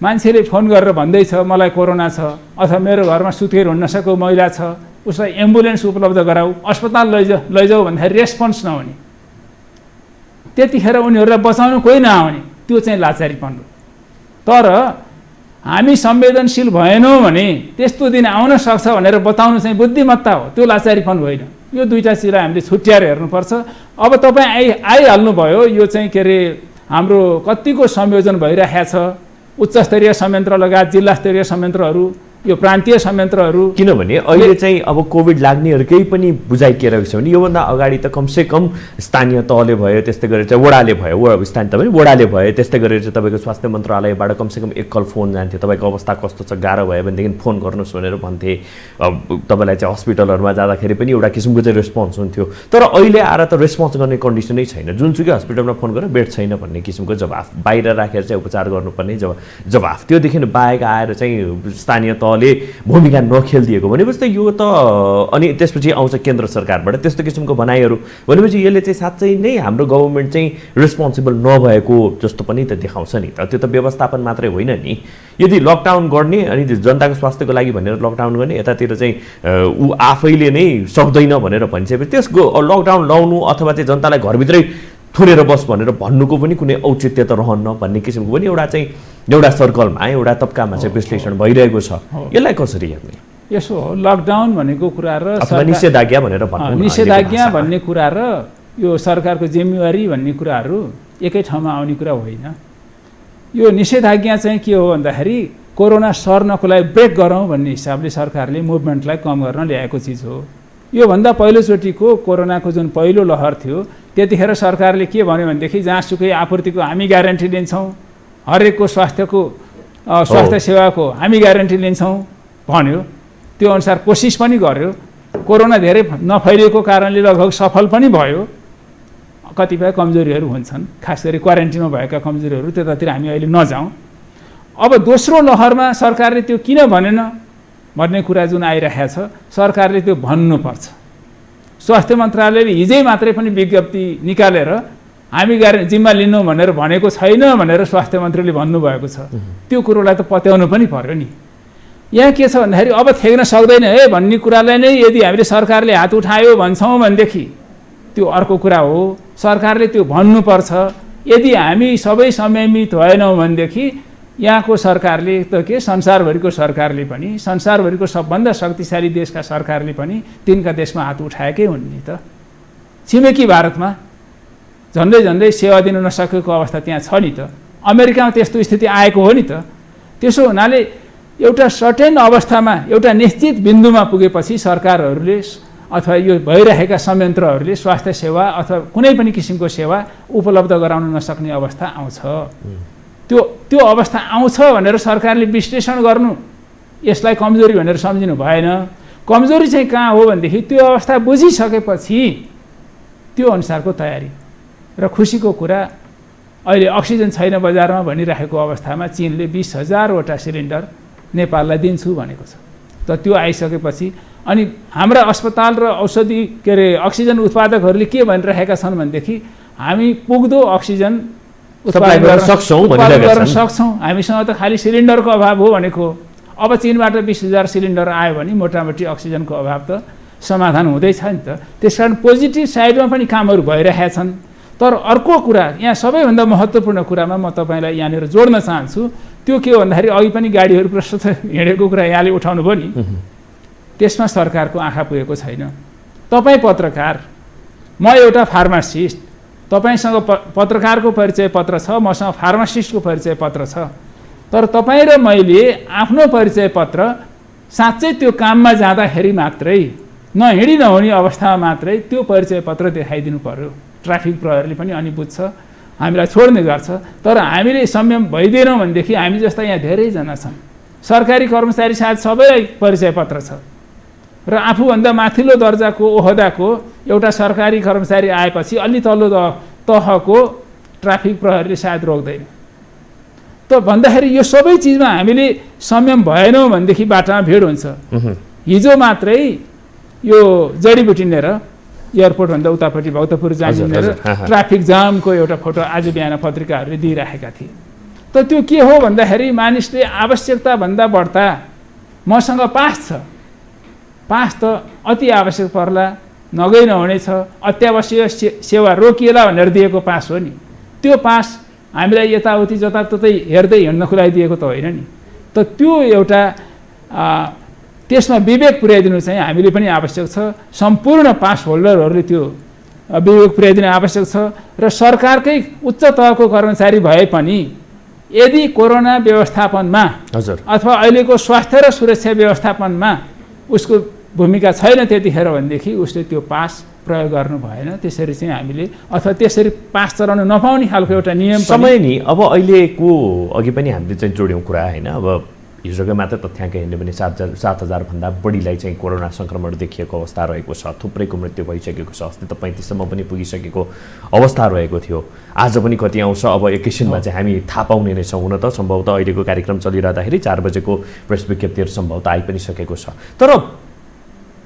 मान्छेले फोन गरेर भन्दैछ मलाई कोरोना छ अथवा मेरो घरमा सुतेर हुन नसकेको महिला छ, उसलाई एम्बुलेन्स उपलब्ध गराऊ, अस्पताल लैजाऊ भन्दाखेरि रेस्पोन्स नहुने, त्यतिखेर उनीहरूलाई बचाउन कोही नआउने, त्यो चाहिँ लाचारीपन हो। तर हामी संवेदनशील भएनौँ भने त्यस्तो दिन आउन सक्छ भनेर बताउनु चाहिँ बुद्धिमत्ता हो, त्यो लाचारीपन होइन। यो दुईवटा चिजलाई हामीले छुट्याएर हेर्नुपर्छ। अब तपाईँ आइहाल्नुभयो, यो चाहिँ के अरे हाम्रो कतिको संयोजन भइरहेको छ, उच्च स्तरीय संयन्त्र लगायत जिल्ला स्तरीय संयन्त्रहरू, यो प्रान्तीय संयन्त्रहरू। किनभने अहिले चाहिँ अब कोभिड लाग्नेहरूकै पनि बुझाइ के रहेको छ भने योभन्दा अगाडि त कमसेकम स्थानीय तहले भयो, त्यस्तै गरेर चाहिँ वडाले भयो, स्थानीय त पनि वडाले भयो, त्यस्तै गरेर चाहिँ तपाईँको स्वास्थ्य मन्त्रालयबाट कमसेकम एक कल फोन जान्थ्यो, तपाईँको अवस्था कस्तो छ, गाह्रो भयो भनेदेखि फोन गर्नुहोस् भनेर भन्थे। तपाईँलाई चाहिँ हस्पिटलहरूमा जाँदाखेरि पनि एउटा किसिमको चाहिँ रेस्पोन्स हुन्थ्यो। तर अहिले आएर त रेस्पोन्स गर्ने कन्डिसनै छैन, जुनसुकै हस्पिटलमा फोन गरेर बेड छैन भन्ने किसिमको जवाफ, बाहिर राखेर चाहिँ उपचार गर्नुपर्ने जवाफ। त्योदेखि बाहेक आएर चाहिँ स्थानीय तहले भूमिका नखेलिदिएको भनेपछि त यो त अनि त्यसपछि आउँछ केन्द्र सरकारबाट त्यस्तो किसिमको भनाइहरू भनेपछि यसले चाहिँ साँच्चै नै हाम्रो गभर्मेन्ट चाहिँ रेस्पोन्सिबल नभएको जस्तो पनि त देखाउँछ नि त। त्यो त व्यवस्थापन मात्रै होइन नि। यदि लकडाउन गर्ने अनि जनताको स्वास्थ्यको लागि भनेर लकडाउन गर्ने, यतातिर चाहिँ ऊ आफैले नै सक्दैन भनेर भनिसकेपछि त्यसको लकडाउन लाउनु अथवा चाहिँ जनतालाई घरभित्रै थुनेर बस भनेर भन्नुको पनि कुनै औचित्य त रहन्न भन्ने किसिमको पनि एउटा सर्कलमा एउटा तब्कामा चाहिँ विश्लेषण भइरहेको छ। यसलाई कसरी हेर्ने? यसो हो, लकडाउन भनेको कुरा र निषेधाज्ञा भनेर भन्नु, निषेधाज्ञा भन्ने कुरा र यो सरकारको जिम्मेवारी भन्ने कुराहरू एकै ठाउँमा आउने कुरा होइन। यो निषेधाज्ञा चाहिँ के हो भन्दाखेरि कोरोना सर्नको लागि ब्रेक गरौँ भन्ने हिसाबले सरकारले मुभमेन्टलाई कम गर्न ल्याएको चिज हो। योभन्दा पहिलोचोटिको कोरोनाको जुन पहिलो लहर थियो त्यतिखेर सरकारले के भन्यो भनेदेखि जहाँसुकै आपूर्तिको हामी ग्यारेन्टी लिन्छौँ, हरेकको स्वास्थ्य सेवाको हामी ग्यारेन्टी लिन्छौँ भन्यो। त्यो अनुसार कोसिस पनि गर्यो। कोरोना धेरै नफैलिएको कारणले लगभग सफल पनि भयो। कतिपय कमजोरीहरू हुन्छन्, खास गरी क्वारेन्टिनमा भएका कमजोरीहरू, त्यतातिर हामी अहिले नजाउँ। अब दोस्रो लहरमा सरकारले त्यो किन भनेन भन्ने कुरा जुन आइरहेको छ, सरकारले त्यो भन्नुपर्छ। स्वास्थ्य मन्त्रालयले हिजै मात्रै पनि विज्ञप्ति निकालेर हामी जिम्मा लिनु भनेर भनेको छैन भनेर स्वास्थ्य मन्त्रीले भन्नुभएको छ। त्यो कुरोलाई त पत्याउनु पनि पर्यो नि। यहाँ के छ भन्दाखेरि अब थ्याक्न सक्दैन है भन्ने कुरालाई नै यदि हामीले सरकारले हात उठायो भन्छौँ भनेदेखि त्यो अर्को कुरा हो। सरकारले त्यो भन्नुपर्छ। यदि हामी सबै संयमित भएनौँ भनेदेखि यहाँको सरकारले त के संसारभरिको सरकारले पनि, संसारभरिको सबभन्दा शक्तिशाली देशका सरकारले पनि तिनका देशमा हात उठाएकै हुन् नि त। छिमेकी भारतमा झन्डै सेवा दिन नसकेको अवस्था त्यहाँ छ नि त। अमेरिकामा त्यस्तो स्थिति आएको हो नि त। त्यसो हुनाले एउटा सर्टेन अवस्थामा एउटा निश्चित बिन्दुमा पुगेपछि सरकारहरूले अथवा यो भइरहेका संयन्त्रहरूले स्वास्थ्य सेवा अथवा कुनै पनि किसिमको सेवा उपलब्ध गराउन नसक्ने अवस्था आउँछ। त्यो अवस्था आउँछ भनेर सरकारले विश्लेषण गर्नु, यसलाई कमजोरी भनेर सम्झिनु भएन। कमजोरी चाहिँ कहाँ हो भनेदेखि त्यो अवस्था बुझिसकेपछि त्यो अनुसारको तयारी। र खुसीको कुरा अहिले अक्सिजन छैन बजारमा भनिरहेको अवस्थामा चीनले 20,000वटा सिलिन्डर नेपाललाई दिन्छु भनेको छ। त त्यो आइसकेपछि अनि हाम्रा अस्पताल र औषधि के अरे अक्सिजन उत्पादकहरूले के भनिरहेका छन् भनेदेखि हामी पुग्दो अक्सिजन उत्पादन गर्न सक्छौँ, हामीसँग त खालि सिलिन्डरको अभाव हो भनेको। अब चीनबाट 20,000 सिलिन्डर आयो भने मोटामोटी अक्सिजनको अभाव त समाधान हुँदैछ नि त। त्यस कारण पोजिटिभ साइडमा पनि कामहरू भइरहेका छन्। तर अर्को कुरा, यहाँ सबैभन्दा महत्त्वपूर्ण कुरामा म तपाईँलाई यहाँनिर जोड्न चाहन्छु। त्यो के हो भन्दाखेरि अघि पनि गाडीहरू प्रशस्त हिँडेको कुरा यहाँले उठाउनु भयो नि, त्यसमा सरकारको आँखा पुगेको छैन। तपाईँ पत्रकार, म एउटा फार्मासिस्ट, तपाईँसँग पत्रकारको परिचय पत्र छ, मसँग फार्मासिस्टको परिचय पत्र छ। तर तपाईँ र मैले आफ्नो परिचय पत्र साँच्चै त्यो काममा जाँदाखेरि मात्रै, नहिँडी नहुने अवस्थामा मात्रै त्यो परिचय पत्र देखाइदिनु पर्यो। ट्राफिक प्रहरीले पनि अनि बुझ्छ, हामीलाई छोड्ने गर्छ। तर हामीले संयम भइदिएनौँ भनेदेखि हामी जस्ता यहाँ धेरैजना छन्, सरकारी कर्मचारी सायद सबैलाई परिचय पत्र छ र आफूभन्दा माथिल्लो दर्जाको ओहदाको एउटा सरकारी कर्मचारी आएपछि अलि तल्लो तहको ट्राफिक प्रहरीले सायद रोक्दैन। त भन्दाखेरि यो सबै चिजमा हामीले संयम भएनौँ भनेदेखि बाटामा भिड हुन्छ। हिजो मात्रै यो जडीबुटी लिएर एयरपोर्टभन्दा उतापट्टि भक्तपुर जाने लिएर ट्राफिक जामको एउटा फोटो आज बिहान पत्रिकाहरूले दिइराखेका थिए। त त्यो के हो भन्दाखेरि मानिसले आवश्यकताभन्दा बढ्ता मसँग पास छ, पास त अति आवश्यक पर्ला नगई नहुने छ, अत्यावश्यक सेवा रोकिएला भनेर दिएको पास हो नि। त्यो पास हामीलाई यताउति जताततै हेर्दै हिँड्नको लागि दिएको त होइन नि। त त्यो एउटा त्यसमा विवेक पुर्याइदिनु चाहिँ हामीले पनि आवश्यक छ। सम्पूर्ण पास होल्डरहरूले त्यो विवेक पुर्याइदिनु आवश्यक छ र सरकारकै उच्च तहको कर्मचारी भए पनि यदि कोरोना व्यवस्थापनमा अथवा अहिलेको स्वास्थ्य र सुरक्षा व्यवस्थापनमा उसको भूमिका छैन त्यतिखेर भनेदेखि उसले त्यो पास प्रयोग गर्नु भएन। त्यसरी चाहिँ हामीले अथवा त्यसरी पास चलाउन नपाउने खालको एउटा नियम समय नि अब अहिलेको अघि पनि हामीले चाहिँ जोड्यौँ कुरा होइन। अब हिजोकै मात्र तथ्याङ्क हेर्ने भने 7,000 भन्दा बढीलाई चाहिँ कोरोना सङ्क्रमण देखिएको अवस्था रहेको छ। थुप्रैको मृत्यु भइसकेको छ। अस्ति त 35सम्म पनि पुगिसकेको अवस्था रहेको थियो। आज पनि कति आउँछ अब एकैछिनमा चाहिँ हामी थाहा पाउने नै छौँ। हुन त सम्भवतः अहिलेको कार्यक्रम चलिरहँदाखेरि 4 बजेको प्रेस विज्ञप्तिहरू सम्भवतः आइ पनि सकेको छ। तर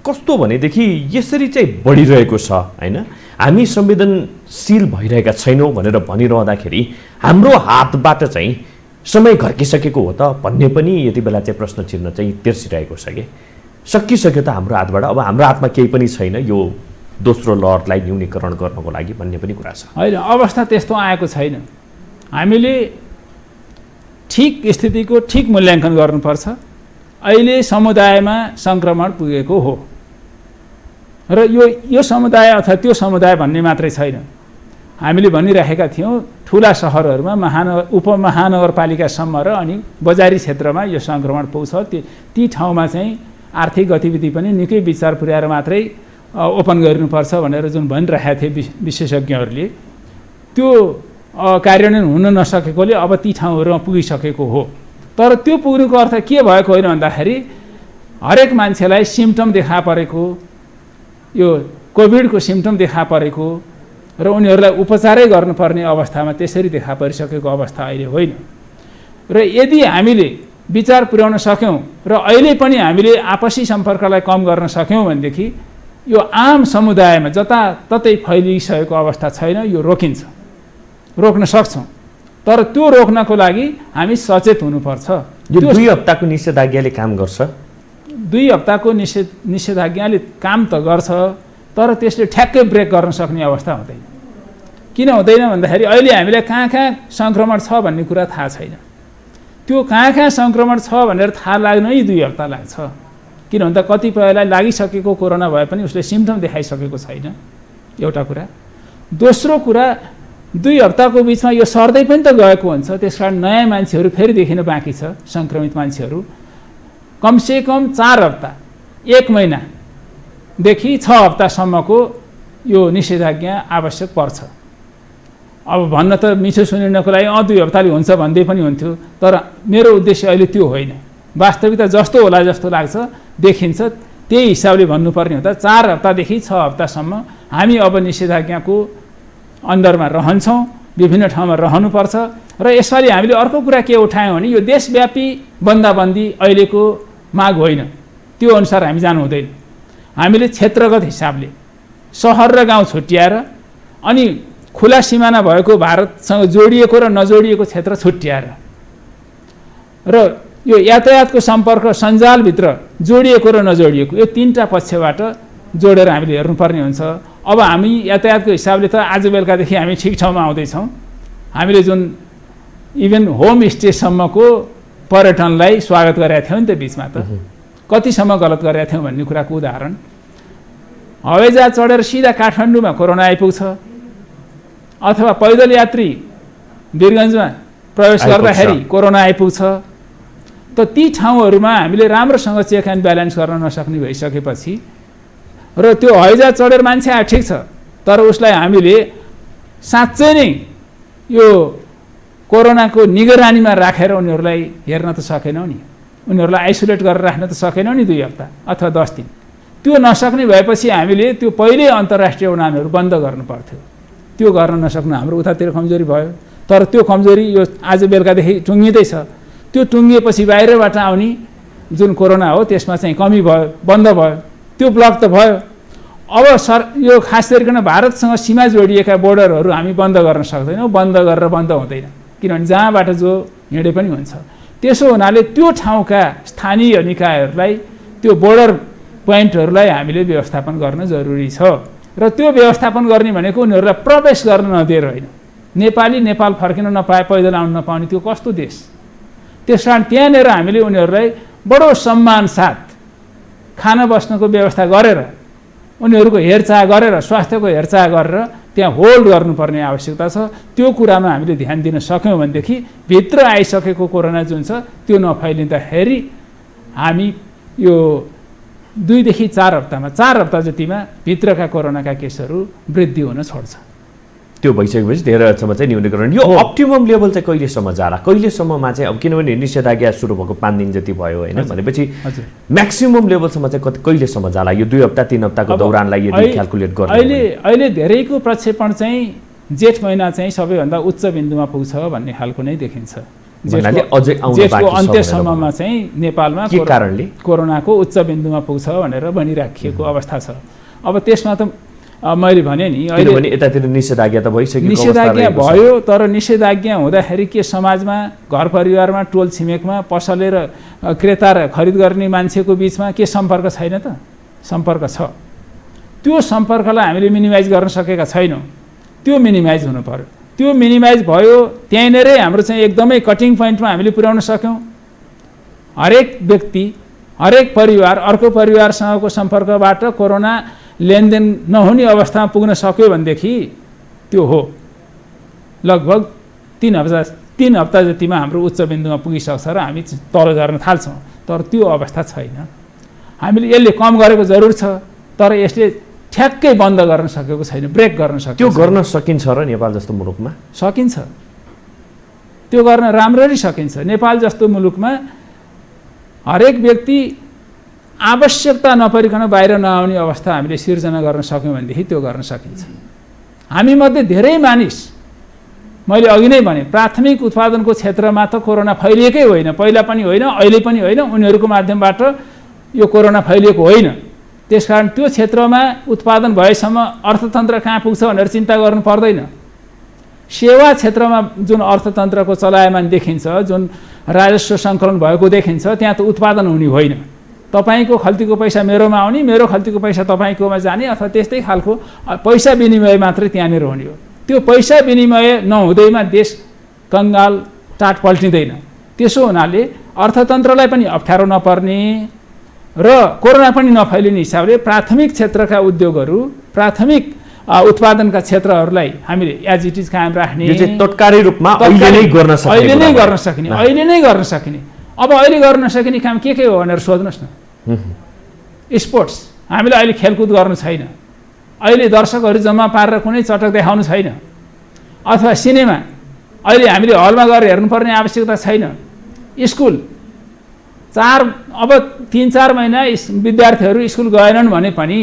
कस्तो भनेदेखि यसरी चाहिँ बढिरहेको छ होइन। हामी संवेदनशील भइरहेका छैनौँ भनेर भनिरहँदाखेरि हाम्रो हातबाट चाहिँ समय घर्किसकेको हो त भन्ने पनि यति बेला चाहिँ प्रश्न चिन्ह चाहिँ तेर्सिरहेको छ कि सकिसक्यो त हाम्रो हातबाट। अब हाम्रो हातमा केही पनि छैन यो दोस्रो लहरलाई न्यूनीकरण गर्नको लागि भन्ने पनि कुरा छ। होइन, अवस्था त्यस्तो आएको छैन। हामीले ठिक स्थितिको ठिक मूल्याङ्कन गर्नुपर्छ। अहिले समुदायमा सङ्क्रमण पुगेको हो र यो समुदाय अथवा त्यो समुदाय भन्ने मात्रै छैन। हामीले भनिरहेका थियौँ ठुला सहरहरूमा उपमहानगरपालिकासम्म र अनि बजारी क्षेत्रमा यो सङ्क्रमण पुग्छ। ती ठाउँमा चाहिँ आर्थिक गतिविधि पनि निकै विचार पुर्याएर मात्रै ओपन गर्नुपर्छ भनेर जुन भनिरहेका थिए विशेषज्ञहरूले, त्यो कार्यान्वयन हुन नसकेकोले अब ती ठाउँहरूमा पुगिसकेको हो। तर त्यो पुग्नुको अर्थ के भएको होइन भन्दाखेरि हरेक मान्छेलाई सिम्टम देखा परेको, यो कोभिडको सिम्टम देखा परेको र उनीहरूलाई उपचारै गर्नुपर्ने अवस्थामा त्यसरी देखा परिसकेको अवस्था अहिले होइन। र यदि हामीले विचार पुर्याउन सक्यौँ र अहिले पनि हामीले आपसी सम्पर्कलाई कम गर्न सक्यौँ भनेदेखि यो आम समुदायमा जताततै फैलिसकेको अवस्था छैन, यो रोकिन्छ, रोक्न सक्छौँ। तर त्यो रोक्नको लागि हामी सचेत हुनुपर्छ। यो 2 हप्ताको निषेधाज्ञाले काम गर्छ। 2 हप्ताको निषेधाज्ञाले काम त गर्छ, तर त्यसले ठ्याक्कै ब्रेक गर्न सक्ने अवस्था हुँदैन। किन हुँदैन भन्दाखेरि अहिले हामीलाई कहाँ कहाँ सङ्क्रमण छ भन्ने कुरा थाहा छैन। त्यो कहाँ कहाँ सङ्क्रमण छ भनेर थाहा लाग्नै 2 हप्ता लाग्छ। किन भन्दा कतिपयलाई लागिसकेको कोरोना भए पनि उसले सिम्टम देखाइसकेको छैन, एउटा कुरा। दोस्रो कुरा, 2 हप्ताको बिचमा यो सर्दै पनि त गएको हुन्छ। त्यस कारण नयाँ मान्छेहरू फेरि देखिन बाँकी छ। सङ्क्रमित मान्छेहरू कमसेकम 4 हप्ता, 1 महिनादेखि 6 हप्तासम्मको यो निषेधाज्ञा आवश्यक पर्छ। अब भन्न त मिठो सुनिनको लागि 2 हप्ताले हुन्छ भन्दै पनि हुन्थ्यो, तर मेरो उद्देश्य अहिले त्यो होइन। वास्तविकता जस्तो होला जस्तो लाग्छ, देखिन्छ, त्यही हिसाबले भन्नुपर्ने हुँदा 4 हप्तादेखि 6 हप्तासम्म हामी अब निषेधाज्ञाको अन्डरमा रहन्छौँ, विभिन्न ठाउँमा रहनुपर्छ। र यसपालि हामीले अर्को कुरा के उठायौँ भने यो देशव्यापी बन्दाबन्दी अहिलेको माग होइन, त्यो अनुसार हामी जानु हुँदैन। हामीले क्षेत्रगत हिसाबले सहर र गाउँ छुट्याएर अनि खुला सिमाना भएको भारतसँग जोडिएको र नजोडिएको क्षेत्र छुट्याएर र यो यातायातको सम्पर्क सञ्जालभित्र जोडिएको र नजोडिएको यो 3टा पक्षबाट जोडेर हामीले हेर्नुपर्ने हुन्छ। अब हामी यातायातको हिसाबले त आज बेलुकादेखि हामी ठिक ठाउँमा आउँदैछौँ। हामीले जुन इभन होम स्टेसम्मको पर्यटनलाई स्वागत गरेका थियौँ नि त बिचमा, त कतिसम्म गलत गरेका थियौँ भन्ने कुराको उदाहरण। हवाईजहाज चढेर सिधा काठमाडौँमा कोरोना आइपुग्छ, अथवा पैदल यात्री वीरगन्जमा प्रवेश गर्दाखेरि कोरोना आइपुग्छ। त ती ठाउँहरूमा हामीले राम्रोसँग चेक एन्ड ब्यालेन्स गर्न नसक्ने भइसकेपछि र त्यो हवाईजहाज चढेर मान्छे आए ठिक छ, तर उसलाई हामीले साँच्चै नै यो कोरोनाको निगरानीमा राखेर उनीहरूलाई हेर्न त सकेनौँ नि। उनीहरूलाई आइसोलेट गरेर राख्न त सकेनौँ नि 2 हप्ता अथवा 10 दिन। त्यो नसक्ने भएपछि हामीले त्यो पहिल्यै अन्तर्राष्ट्रिय उडानहरू बन्द गर्नु पर्थ्यो। त्यो गर्न नसक्नु हाम्रो उतातिर कमजोरी भयो। तर त्यो कमजोरी यो आज बेलुकादेखि टुङ्गिँदैछ। त्यो टुङ्गिएपछि बाहिरबाट आउने जुन कोरोना हो त्यसमा चाहिँ कमी भयो, बन्द भयो, त्यो ब्लक त भयो। अब यो खास गरिकन भारतसँग सीमा जोडिएका बोर्डरहरू हामी बन्द गर्न सक्दैनौँ। बन्द गरेर बन्द हुँदैन, किनभने जहाँबाट जो हिँडे पनि हुन्छ। त्यसो हुनाले त्यो ठाउँका स्थानीय निकायहरूलाई त्यो बोर्डर पोइन्टहरूलाई हामीले व्यवस्थापन गर्न जरुरी छ। र त्यो व्यवस्थापन गर्ने भनेको उनीहरूलाई प्रवेश गर्न नदिएर होइन। नेपाली नेपाल फर्किन नपाए, पैदल आउन नपाउने त्यो कस्तो देश? त्यस कारण त्यहाँनिर हामीले उनीहरूलाई बडो सम्मान साथ खाना बस्नको व्यवस्था गरेर, उनीहरूको हेरचाह गरेर, स्वास्थ्यको हेरचाह गरेर त्यहाँ होल्ड गर्नुपर्ने आवश्यकता छ। त्यो कुरामा हामीले ध्यान दिन सक्यौँ भनेदेखि भित्र आइसकेको कोरोना जुन छ त्यो नफैलिँदाखेरि हामी यो 2 देखि 4 हप्तामा 4 हप्ता जतिमा भित्रका कोरोनाका केसहरू वृद्धि हुन छोड्छ। त्यो भइसकेपछि धेरै हदसम्म चाहिँ न्यूनीकरण। यो अप्टिमम लेभल चाहिँ कहिलेसम्म जाला? कहिलेसम्ममा चाहिँ अब किनभने निषेधाज्ञा सुरु भएको 5 दिन जति भयो होइन, भनेपछि म्याक्सिमम लेभलसम्म चाहिँ कहिलेसम्म जाला? यो 2 हप्ता 3 हप्ताको दौरानलाई यदि क्याल्कुलेट गर्ने अहिले धेरैको प्रक्षेपण चाहिँ जेठ महिना चाहिँ सबैभन्दा उच्च बिन्दुमा पुग्छ भन्ने खालको नै देखिन्छ। जेठको अन्त्यसम्ममा चाहिँ नेपालमा के कारणले कोरोनाको उच्च बिन्दुमा पुग्छ भनेर भनिराखिएको अवस्था छ। अब त्यसमा त मैले भने नि अहिले यतातिर निषेधाज्ञा त भइसक्यो, निषेधाज्ञा भयो। तर निषेधाज्ञा हुँदाखेरि के समाजमा, घर परिवारमा, टोल छिमेकमा पसले र क्रेता र खरिद गर्ने मान्छेको बिचमा के सम्पर्क छैन त? सम्पर्क छ। त्यो सम्पर्कलाई हामीले मिनिमाइज गर्न सकेका छैनौँ। त्यो मिनिमाइज हुनु पर्यो। त्यो मिनिमाइज भयो, त्यहीँनिरै हाम्रो चाहिँ एकदमै कटिङ पोइन्टमा हामीले पुर्याउन सक्यौँ। हरेक व्यक्ति, हरेक परिवार अर्को परिवारसँगको सम्पर्कबाट कोरोना लेनदेन नहुने अवस्थामा पुग्न सक्यो भनेदेखि त्यो हो लगभग 3 हप्ता जतिमा हाम्रो उच्च बिन्दुमा पुगिसक्छ र हामी तल गर्न थाल्छौँ। तर त्यो अवस्था छैन। हामीले यसले कम गरेको जरुर छ, तर यसले ठ्याक्कै बन्द गर्न सकेको छैन, ब्रेक गर्न सकेको। त्यो गर्न सकिन्छ र नेपाल जस्तो मुलुकमा? सकिन्छ, त्यो गर्न राम्ररी सकिन्छ। नेपाल जस्तो मुलुकमा हरेक व्यक्ति आवश्यकता नपरिकन बाहिर नआउने अवस्था हामीले सिर्जना गर्न सक्यौँ भनेदेखि त्यो गर्न सकिन्छ। हामीमध्ये धेरै मानिस, मैले अघि नै भने, प्राथमिक उत्पादनको क्षेत्रमा त कोरोना फैलिएकै होइन, पहिला पनि होइन, अहिले पनि होइन, उनीहरूको माध्यमबाट यो कोरोना फैलिएको होइन। त्यसकारण त्यो क्षेत्रमा उत्पादन भएसम्म अर्थतन्त्र कहाँ पुग्छ भनेर चिन्ता गर्नु पर्दैन। सेवा क्षेत्रमा जुन अर्थतन्त्रको चलायमान देखिन्छ, जुन राजस्व सङ्कलन भएको देखिन्छ, त्यहाँ त उत्पादन हुने होइन। तपाईँको खल्तीको पैसा मेरोमा आउने, मेरो खल्तीको पैसा तपाईँकोमा जाने, अथवा त्यस्तै खालको पैसा विनिमय मात्रै त्यहाँनिर हुने हो। त्यो पैसा विनिमय नहुँदैमा देश कङ्गाल टाट पल्टिँदैन। त्यसो हुनाले अर्थतन्त्रलाई पनि अप्ठ्यारो नपर्ने र कोरोना पनि नफैलिने हिसाबले प्राथमिक क्षेत्रका उद्योगहरू, प्राथमिक उत्पादनका क्षेत्रहरूलाई हामीले एज इट इज कायम राख्ने, यो चाहिँ तत्कालै रूपमा अहिले नै गर्न सकिने। अब अहिले गर्न सकिने काम के हो भनेर सोध्नुहोस् न। स्पोर्ट्स, हामीले अहिले खेलकुद गर्नु छैन, अहिले दर्शकहरू जम्मा पारेर कुनै चटक देखाउनु छैन, अथवा सिनेमा अहिले हामीले हलमा गएर हेर्नुपर्ने आवश्यकता छैन। स्कुल अब 3-4 महिना विद्यार्थीहरू स्कुल गएनन् भने पनि,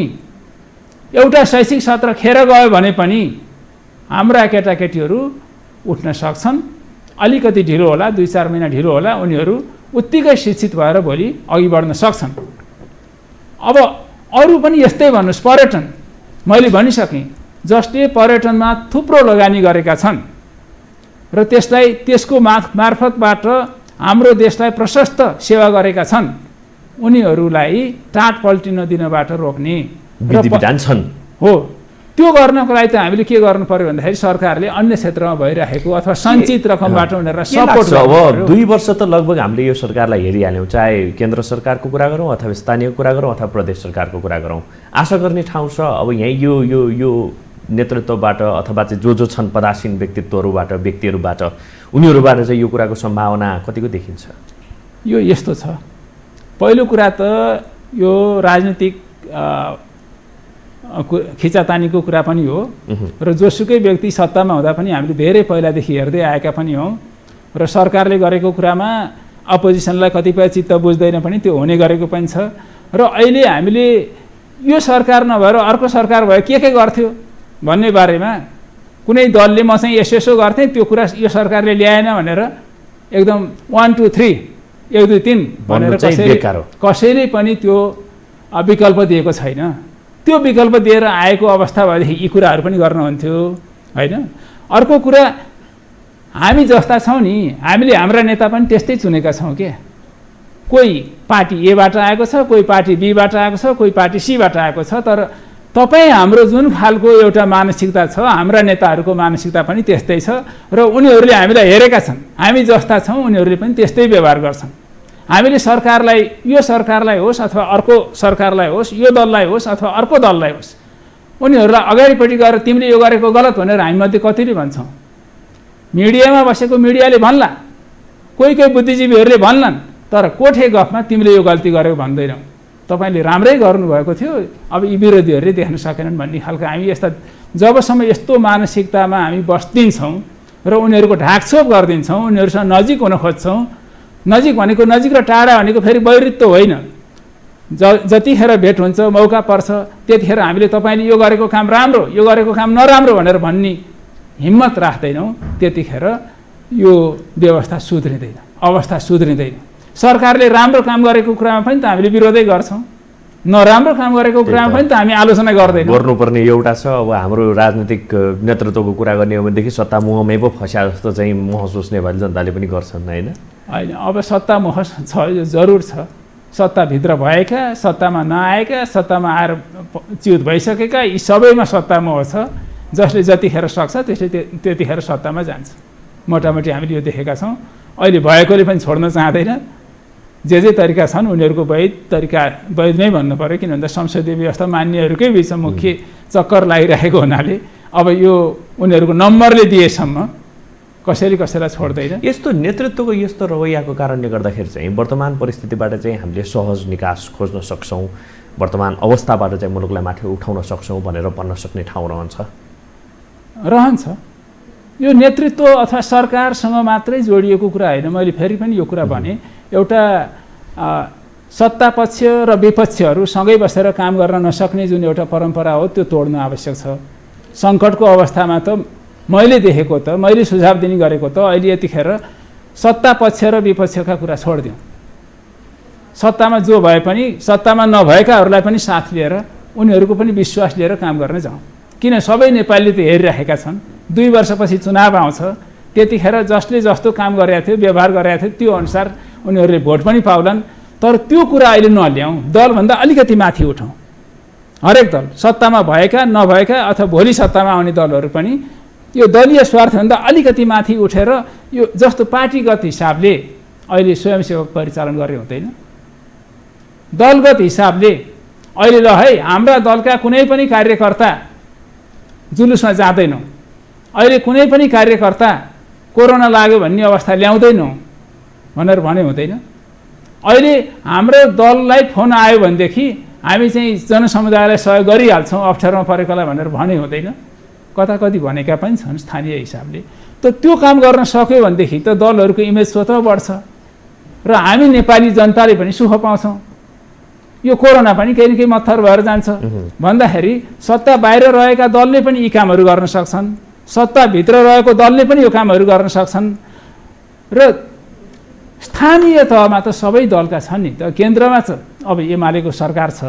एउटा शैक्षिक सत्र खेर गयो भने पनि हाम्रा केटाकेटीहरू उठ्न सक्छन्। अलिकति ढिलो होला, 2-4 महिना ढिलो होला, उनीहरू उत्तिकै शिक्षित भएर भोलि अघि बढ्न सक्छन्। अब अरू पनि यस्तै भन्नुहोस्, पर्यटन मैले भनिसकेँ, जसले पर्यटनमा थुप्रो लगानी गरेका छन् र त्यसको मार्फतबाट हाम्रो देशलाई प्रशस्त सेवा गरेका छन्, उनीहरूलाई टाट पल्टिन दिनबाट रोक्ने विधिविधान छन् हो। त्यो गर्नको लागि त हामीले के गर्नु पर्यो भन्दाखेरि सरकारले अन्य क्षेत्रमा भइरहेको अथवा सञ्चित रकमबाट उनीहरूलाई सपोर्ट गर्नु। अब 2 वर्ष त लगभग हामीले यो सरकारलाई हेरिहाल्यौँ, चाहे केन्द्र सरकारको कुरा गरौँ अथवा स्थानीय कुरा गरौँ अथवा प्रदेश सरकारको कुरा गरौँ। आशा गर्ने ठाउँ छ अब यहीँ यो नेतृत्वबाट अथवा चाहिँ जो छन् पदासीन व्यक्तिहरूबाट उनीहरूबाट चाहिँ यो कुराको सम्भावना कतिको देखिन्छ? यो यस्तो छ, पहिलो कुरा त यो राजनीतिक खिचातानीको कुरा पनि हो र जोसुकै व्यक्ति सत्तामा हुँदा पनि हामीले धेरै पहिलादेखि हेर्दै आएका पनि हौँ र सरकारले गरेको कुरामा अपोजिसनलाई कतिपय चित्त बुझ्दैन पनि त्यो हुने गरेको पनि छ। र अहिले हामीले यो सरकार नभएर अर्को सरकार भए के गर्थ्यो भन्ने बारेमा कुनै दलले म चाहिँ यसो गर्थेँ त्यो कुरा यो सरकारले ल्याएन भनेर एकदम 1 2 3 1 2 3 भनेर कसैले पनि त्यो विकल्प दिएको छैन। त्यो विकल्प दिएर आएको अवस्था भएदेखि यी कुराहरू पनि गर्नुहुन्थ्यो होइन। अर्को कुरा हामी जस्ता छौँ नि, हामीले हाम्रा नेता पनि त्यस्तै चुनेका छौँ के। कोही पार्टी एबाट आएको छ, कोही पार्टी बीबाट आएको छ, कोही पार्टी सीबाट आएको छ। तर तपाईँ हाम्रो जुन खालको एउटा मानसिकता छ, हाम्रा नेताहरूको मानसिकता पनि त्यस्तै छ र उनीहरूले हामीलाई हेरेका छन्। हामी जस्ता छौँ उनीहरूले पनि त्यस्तै व्यवहार गर्छन्। हामीले सरकारलाई, यो सरकारलाई होस् अथवा अर्को सरकारलाई होस्, यो दललाई होस् अथवा अर्को दललाई होस्, उनीहरूलाई अगाडिपट्टि गएर तिमीले यो गरेको गलत भनेर हामीमध्ये कतिले भन्छौँ। मिडियामा बसेको मिडियाले भन्ला, कोही बुद्धिजीवीहरूले भन्लान्, तर कोठे गफमा तिमीले यो गल्ती गर्यौ भन्दैनौ। तपाईँले राम्रै गर्नुभएको थियो, अब यी विरोधीहरूले देख्न सकेनन् भन्ने खालको हामी यस्ता जबसम्म यस्तो मानसिकतामा हामी बस्दिन्छौँ र उनीहरूको ढाकछोप गरिदिन्छौँ, उनीहरूसँग नजिक हुन खोज्छौँ। नजिक भनेको नजिक र टाढा भनेको फेरि वैरित्व होइन। जतिखेर भेट हुन्छ, मौका पर्छ, त्यतिखेर हामीले तपाईँले यो गरेको काम राम्रो, यो गरेको काम नराम्रो भनेर भन्ने हिम्मत राख्दैनौँ। त्यतिखेर यो व्यवस्था सुध्रिँदैन, अवस्था सुध्रिँदैन। सरकारले राम्रो काम गरेको कुरामा पनि त हामीले विरोधै गर्छौँ, नराम्रो काम गरेको कुरामा पनि त हामी आलोचना गर्दैनौँ। गर्नुपर्ने एउटा छ, अब हाम्रो राजनीतिक नेतृत्वको कुरा गर्ने हो भनेदेखि सत्ता मोहमै पो फस्या जस्तो चाहिँ महसुस नेपाली जनताले पनि गर्छन् होइन। होइन, अब सत्ता मोह छ, यो जरुर छ। सत्ताभित्र भएका, सत्तामा नआएका, सत्तामा आएर च्युत भइसकेका, यी सबैमा सत्ता मोह छ। जसले जतिखेर सक्छ त्यसले त्यतिखेर सत्तामा जान्छ। मोटामोटी हामीले यो देखेका छौँ। अहिले भएकोले पनि छोड्न चाहँदैन। जे तरिका छन् उनीहरूको वैधमै भन्नु पऱ्यो, किन भन्दा संसदीय व्यवस्था मान्नेहरूकै बिचमा मुख्य चक्कर लागिरहेको हुनाले अब यो उनीहरूको नम्बरले दिएसम्म कसैले कसैलाई छोड्दैन। यस्तो नेतृत्वको यस्तो रवैयाको कारणले गर्दाखेरि चाहिँ वर्तमान परिस्थितिबाट चाहिँ हामीले सहज निकास खोज्न सक्छौँ, वर्तमान अवस्थाबाट चाहिँ मुलुकलाई माथि उठाउन सक्छौँ भनेर भन्न सक्ने ठाउँ रहन्छ। यो नेतृत्व अथवा सरकारसँग मात्रै जोडिएको कुरा होइन। मैले फेरि पनि यो कुरा भने, एउटा सत्ता पक्ष र विपक्षहरू सँगै बसेर काम गर्न नसक्ने जुन एउटा परम्परा हो त्यो तोड्न आवश्यक छ। सङ्कटको अवस्थामा त मैले देखेको त, मैले सुझाव दिने गरेको त अहिले यतिखेर सत्ता पक्ष र विपक्षका कुरा छोडिदिउँ। सत्तामा जो भए पनि, सत्तामा नभएकाहरूलाई पनि साथ लिएर उनीहरूको पनि विश्वास लिएर काम गर्न जाउँ। किन सबै नेपालीले त हेरिरहेका छन्। 2 वर्षपछि चुनाव आउँछ, त्यतिखेर जसले जस्तो काम गरेको थियो, व्यवहार गरेको थियो, त्यो अनुसार उनीहरूले भोट पनि पाउलान्। तर त्यो कुरा अहिले नल्याउँ, दलभन्दा अलिकति माथि उठाउँ। हरेक दल, सत्तामा भएका नभएका अथवा भोलि सत्तामा आउने दलहरू पनि यो दलीय स्वार्थभन्दा अलिकति माथि उठेर यो जस्तो पार्टीगत हिसाबले अहिले स्वयंसेवक परिचालन गरे हुँदैन। दलगत हिसाबले अहिले ल है, हाम्रा दलका कुनै पनि कार्यकर्ता जुलुसमा जाँदैनौँ, अहिले कुनै पनि कार्यकर्ता कोरोना लाग्यो भन्ने अवस्था ल्याउँदैनौँ भनेर भने हुँदैन। अहिले हाम्रो दललाई फोन आयो भनेदेखि हामी चाहिँ जनसमुदायलाई सहयोग गरिहाल्छौँ अप्ठ्यारोमा परेकोलाई भनेर भने हुँदैन। कता कति भनेका पनि छन् स्थानीय हिसाबले। त त्यो काम गर्न सक्यो भनेदेखि त दलहरूको इमेज स्वतः बढ्छ र हामी नेपाली जनताले पनि सुख पाउँछौँ। यो कोरोना पनि केही न केही मत्थर भएर जान्छ भन्दाखेरि सत्ता बाहिर रहेका दलले पनि यी कामहरू गर्न सक्छन्, सत्ताभित्र रहेको दलले पनि यो कामहरू गर्न सक्छन्। र स्थानीय तहमा त सबै दलका छन् नि त, केन्द्रमा छ अब एमालेको सरकार छ,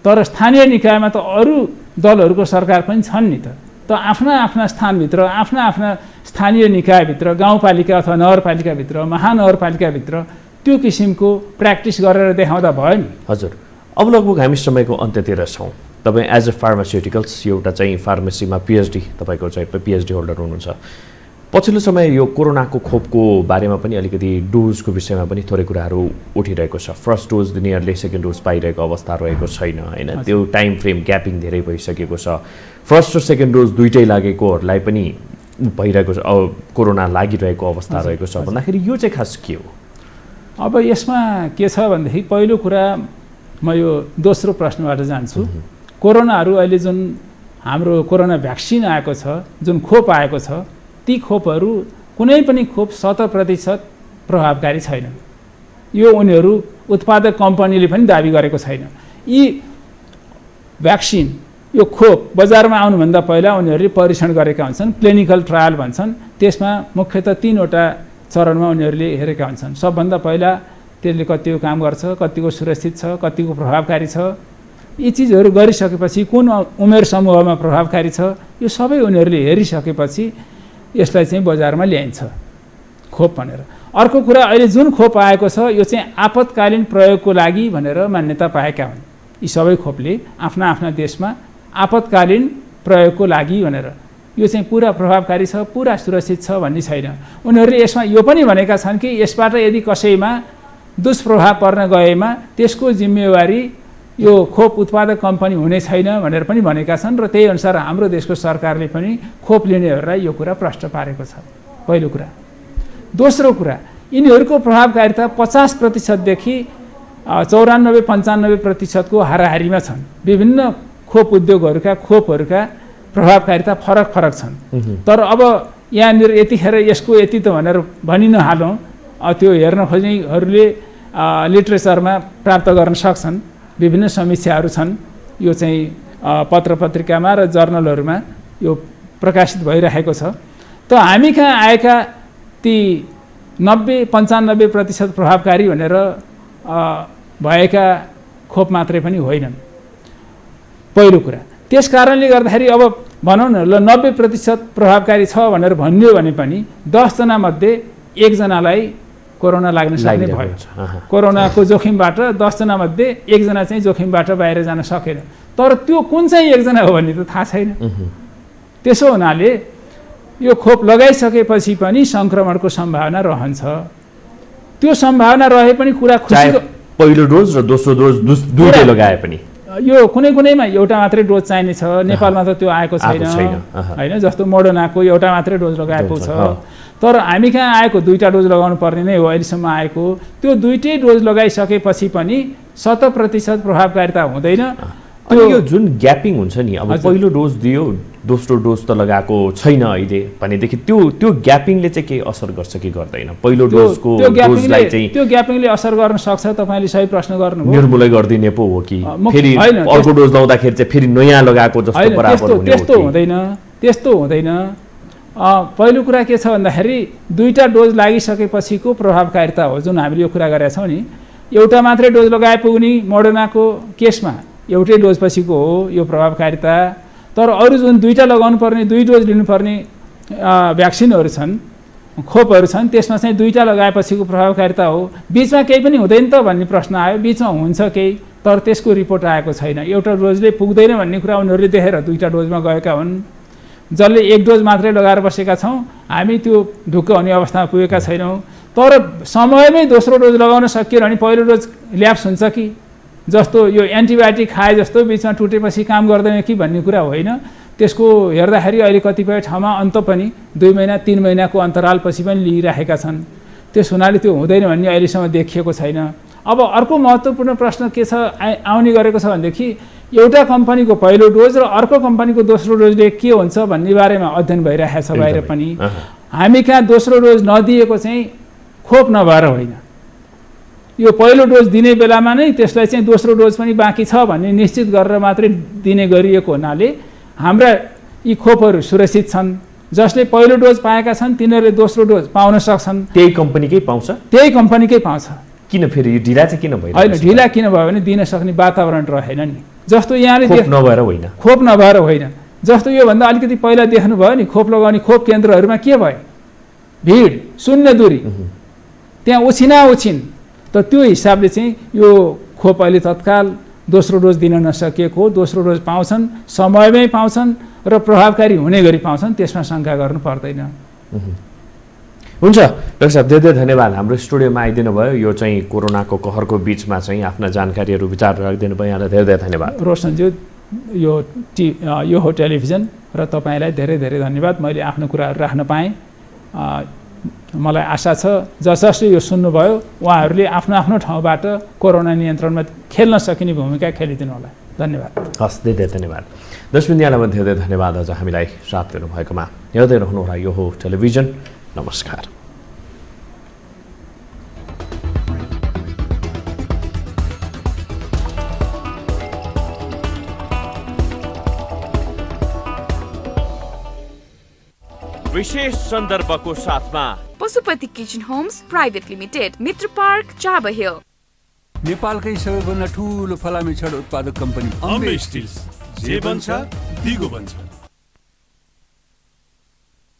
तर स्थानीय निकायमा त अरू दलहरूको सरकार पनि छन् नि त। त आफ्ना आफ्ना स्थानभित्र, आफ्ना आफ्ना स्थानीय निकायभित्र, गाउँपालिका अथवा नगरपालिकाभित्र, महानगरपालिकाभित्र त्यो किसिमको प्र्याक्टिस गरेर देखाउँदा भयो नि। हजुर, अब लगभग हामी समयको अन्त्यतिर छौँ। तपाईँ एज अ फार्मास्युटिकल्स एउटा चाहिँ फार्मेसीमा पिएचडी, तपाईँको चाहिँ पिएचडी होल्डर हुनुहुन्छ। पछिल्लो समय यो कोरोनाको खोपको बारेमा पनि अलिकति डोजको विषयमा पनि थोरै कुराहरू उठिरहेको छ। फर्स्ट डोज दिनेहरूले सेकेन्ड डोज पाइरहेको अवस्था रहेको छैन होइन, त्यो टाइम फ्रेम ग्यापिङ धेरै भइसकेको छ। फर्स्ट र सेकेन्ड डोज दुइटै लागेकोहरूलाई पनि भइरहेको छ, कोरोना लागिरहेको अवस्था रहेको छ भन्दाखेरि यो चाहिँ खास के हो? अब यसमा के छ भनेदेखि पहिलो कुरा म यो दोस्रो प्रश्नबाट जान्छु। कोरोनाहरू अहिले जुन हाम्रो कोरोना भ्याक्सिन आएको छ, जुन खोप आएको छ, ती खोपहरू कुनै पनि खोप 100% प्रभावकारी छैन। यो उनीहरू उत्पादक कम्पनीले पनि दाबी गरेको छैन। यी भ्याक्सिन यो खोप बजारमा आउनुभन्दा पहिला उनीहरूले परीक्षण गरेका हुन्छन्, क्लिनिकल ट्रायल भन्छन्। त्यसमा मुख्यतः 3वटा चरणमा उनीहरूले हेरेका हुन्छन्। सबभन्दा पहिला त्यसले कतिको काम गर्छ, कतिको सुरक्षित छ, कतिको प्रभावकारी छ, यी चिजहरू गरिसकेपछि कुन उमेर समूहमा प्रभावकारी छ, यो सबै उनीहरूले हेरिसकेपछि यसलाई चाहिँ बजारमा ल्याइन्छ खोप भनेर। अर्को कुरा, अहिले जुन खोप आएको छ यो चाहिँ आपतकालीन प्रयोगको लागि भनेर मान्यता पाएका हुन्। यी सबै खोपले आफ्ना आफ्ना देशमा आपतकालीन प्रयोगको लागि भनेर, यो चाहिँ पुरा प्रभावकारी छ, पुरा सुरक्षित छ भन्ने छैन। उनीहरूले यसमा यो पनि भनेका छन् कि यसबाट यदि कसैमा दुष्प्रभाव पर्न गएमा त्यसको जिम्मेवारी यो खोप उत्पादक कम्पनी हुने छैन भनेर पनि भनेका छन्। र त्यही अनुसार हाम्रो देशको सरकारले पनि खोप लिनेहरूलाई यो कुरा प्रश्न पारेको छ, पहिलो कुरा। दोस्रो कुरा, यिनीहरूको प्रभावकारिता 50%देखि 94-95%को हाराहारीमा छन्। विभिन्न खोप उद्योगहरूका खोपहरूका प्रभावकारिता फरक फरक छन्। तर अब यहाँनिर यतिखेर यसको यति त भनेर भनि नहालौँ, त्यो हेर्न खोज्नेहरूले लिट्रेचरमा प्राप्त गर्न सक्छन्। विभिन्न समीक्षाहरू छन्, यो चाहिँ पत्र पत्रिकामा र जर्नलहरूमा यो प्रकाशित भइरहेको छ। त हामी कहाँ आएका ती 90-95% प्रभावकारी भनेर भएका खोप मात्रै पनि होइनन्, पहिलो कुरा। त्यस कारणले गर्दाखेरि अब भनौँ न ल 90% प्रभावकारी छ भनेर भनियो भने पनि 10 जनामध्ये 1 जनालाई कोरोना लाग्न सक्ने भयो। कोरोनाको जोखिमबाट 10 जनामध्ये 1 जना चाहिँ जोखिमबाट बाहिर जान सकेन। तर त्यो कुन चाहिँ 1 जना हो भन्ने त थाहा छैन। त्यसो हुनाले यो खोप लगाइसकेपछि पनि सङ्क्रमणको सम्भावना रहन्छ। त्यो सम्भावना रहे पनि कुरा खुसीको, पहिलो डोज र दोस्रो डोज दुईटै लगाए पनि यो कुनै कुनैमा एउटा मात्रै डोज चाहिने छ। नेपालमा त त्यो आएको छैन होइन, जस्तो मोडर्नाको एउटा मात्रै डोज लगाएको छ। तर हामी कहाँ आएको 2टा डोज लगाउनु पर्ने नै हो अहिलेसम्म आएको। त्यो 2टै डोज लगाइसकेपछि पनि 100% प्रभावकारिता हुँदैन। अनि यो जुन ग्यापिङ हुन्छ नि, अब पहिलो डोज दियो दोस्रो डोज त लगाएको छैन अहिले भनेदेखि त्यो ग्यापिङले चाहिँ के असर गर्छ कि गर्दैन? पहिलो डोजको डोजलाई चाहिँ त्यो ग्यापिङले असर गर्न सक्छ। तपाईँले सही प्रश्न गर्नुभयो। निर्मूलै गरिदिने पो हो कि फेरि अर्को डोज लाउँदाखेरि चाहिँ फेरि नयाँ लगाएको जस्तो बराबर हुने हो? त्यस्तो हुँदैन, त्यस्तो हुँदैन। पहिलो कुरा के छ भन्दाखेरि 2टा डोज लागिसकेपछिको प्रभावकारिता हो जुन हामीले यो कुरा गरेका छौँ नि। एउटा मात्रै डोज लगाए पुग्ने मोडर्नाको केसमा एउटै डोज पछिको हो यो प्रभावकारिता। तर अरू जुन 2टा लगाउनु पर्ने 2 डोज लिनुपर्ने भ्याक्सिनहरू छन्, खोपहरू छन्, त्यसमा चाहिँ 2टा लगाएपछिको प्रभावकारिता हो। बिचमा केही पनि हुँदैन त भन्ने प्रश्न आयो। बिचमा हुन्छ केही, तर त्यसको रिपोर्ट आएको छैन। एउटा डोजले पुग्दैन भन्ने कुरा उनीहरूले देखेर 2टा डोजमा गएका हुन्। जसले 1 डोज मात्रै लगाएर बसेका छौँ हामी त्यो ढुक्क हुने अवस्थामा पुगेका छैनौँ। तर समयमै दोस्रो डोज लगाउन सकिएन भने पहिलो डोज ल्याप्स हुन्छ कि? जस्तो यो एन्टिबायोटिक खाए जस्तो बिचमा टुटेपछि काम गर्दैन कि भन्ने कुरा होइन। त्यसको हेर्दाखेरि अहिले कतिपय ठाउँमा अन्त पनि 2 महिना 3 महिनाको अन्तरालपछि पनि लिइरहेका छन्। त्यस हुनाले त्यो हुँदैन भन्ने अहिलेसम्म देखिएको छैन। अब अर्को महत्त्वपूर्ण प्रश्न के छ आउने गरेको छ भनेदेखि एउटा कम्पनीको पहिलो डोज र अर्को कम्पनीको दोस्रो डोजले के हुन्छ भन्ने बारेमा अध्ययन भइरहेको छ बाहिर पनि। हामी कहाँ दोस्रो डोज नदिएको चाहिँ खोप नभएर होइन, यो पहिलो डोज दिने बेलामा नै त्यसलाई चाहिँ दोस्रो डोज पनि बाँकी छ भन्ने निश्चित गरेर मात्रै दिने गरिएको हुनाले हाम्रा यी खोपहरू सुरक्षित छन्। जसले पहिलो डोज पाएका छन् तिनीहरूले दोस्रो डोज पाउन सक्छन्। त्यही कम्पनीकै पाउँछ? त्यही कम्पनीकै पाउँछ। किन फेरि यो ढिला चाहिँ किन भयो? होइन, ढिला किन भयो भने दिन सक्ने वातावरण रहेन नि। जस्तो यहाँले खोप नभएर होइन, खोप नभएर होइन। जस्तो योभन्दा अलिकति पहिला देख्नुभयो नि खोप लगाउने खोप केन्द्रहरूमा के भयो? भिड, शून्य दूरी, त्यहाँ उछिन। त त्यो हिसाबले चाहिँ यो खोप अहिले तत्काल दोस्रो डोज दिन नसकिएको हो। दोस्रो डोज पाउँछन्, समयमै पाउँछन् र प्रभावकारी हुने गरी पाउँछन्, त्यसमा शङ्का गर्नु पर्दैन। हुन्छ डाक्टर साहब, धेरै धेरै धन्यवाद हाम्रो स्टुडियोमा आइदिनु भयो। यो चाहिँ कोरोनाको कहरको बिचमा चाहिँ आफ्ना जानकारीहरू विचार राखिदिनु भयो। यहाँलाई धेरै धेरै धन्यवाद। रोशनज्यू, यो हो टेलिभिजन र तपाईँलाई धेरै धेरै धन्यवाद। मैले आफ्नो कुराहरू राख्न पाएँ। मलाई आशा छ जसले यो सुन्नुभयो उहाँहरूले आफ्नो आफ्नो ठाउँबाट कोरोना नियन्त्रणमा खेल्न सकिने भूमिका खेलिदिनु होला। धन्यवाद। हस्, धेरै धेरै धन्यवाद। दर्शक यहाँलाई धेरै धेरै धन्यवाद आज हामीलाई साथ दिनुभएकोमा। हेर्दै रहनुहोला यो हो टेलिभिजन। नमस्कार। विशेष सन्दर्भको साथमा Pashupati kitchen homes private limited, Mitra park, Chabahil. नेपालकै सबैभन्दा ठुलो फलामे छड उत्पादक कम्पनी अम्बे स्टिल्स, जे बन्छ दिगो बन्छ।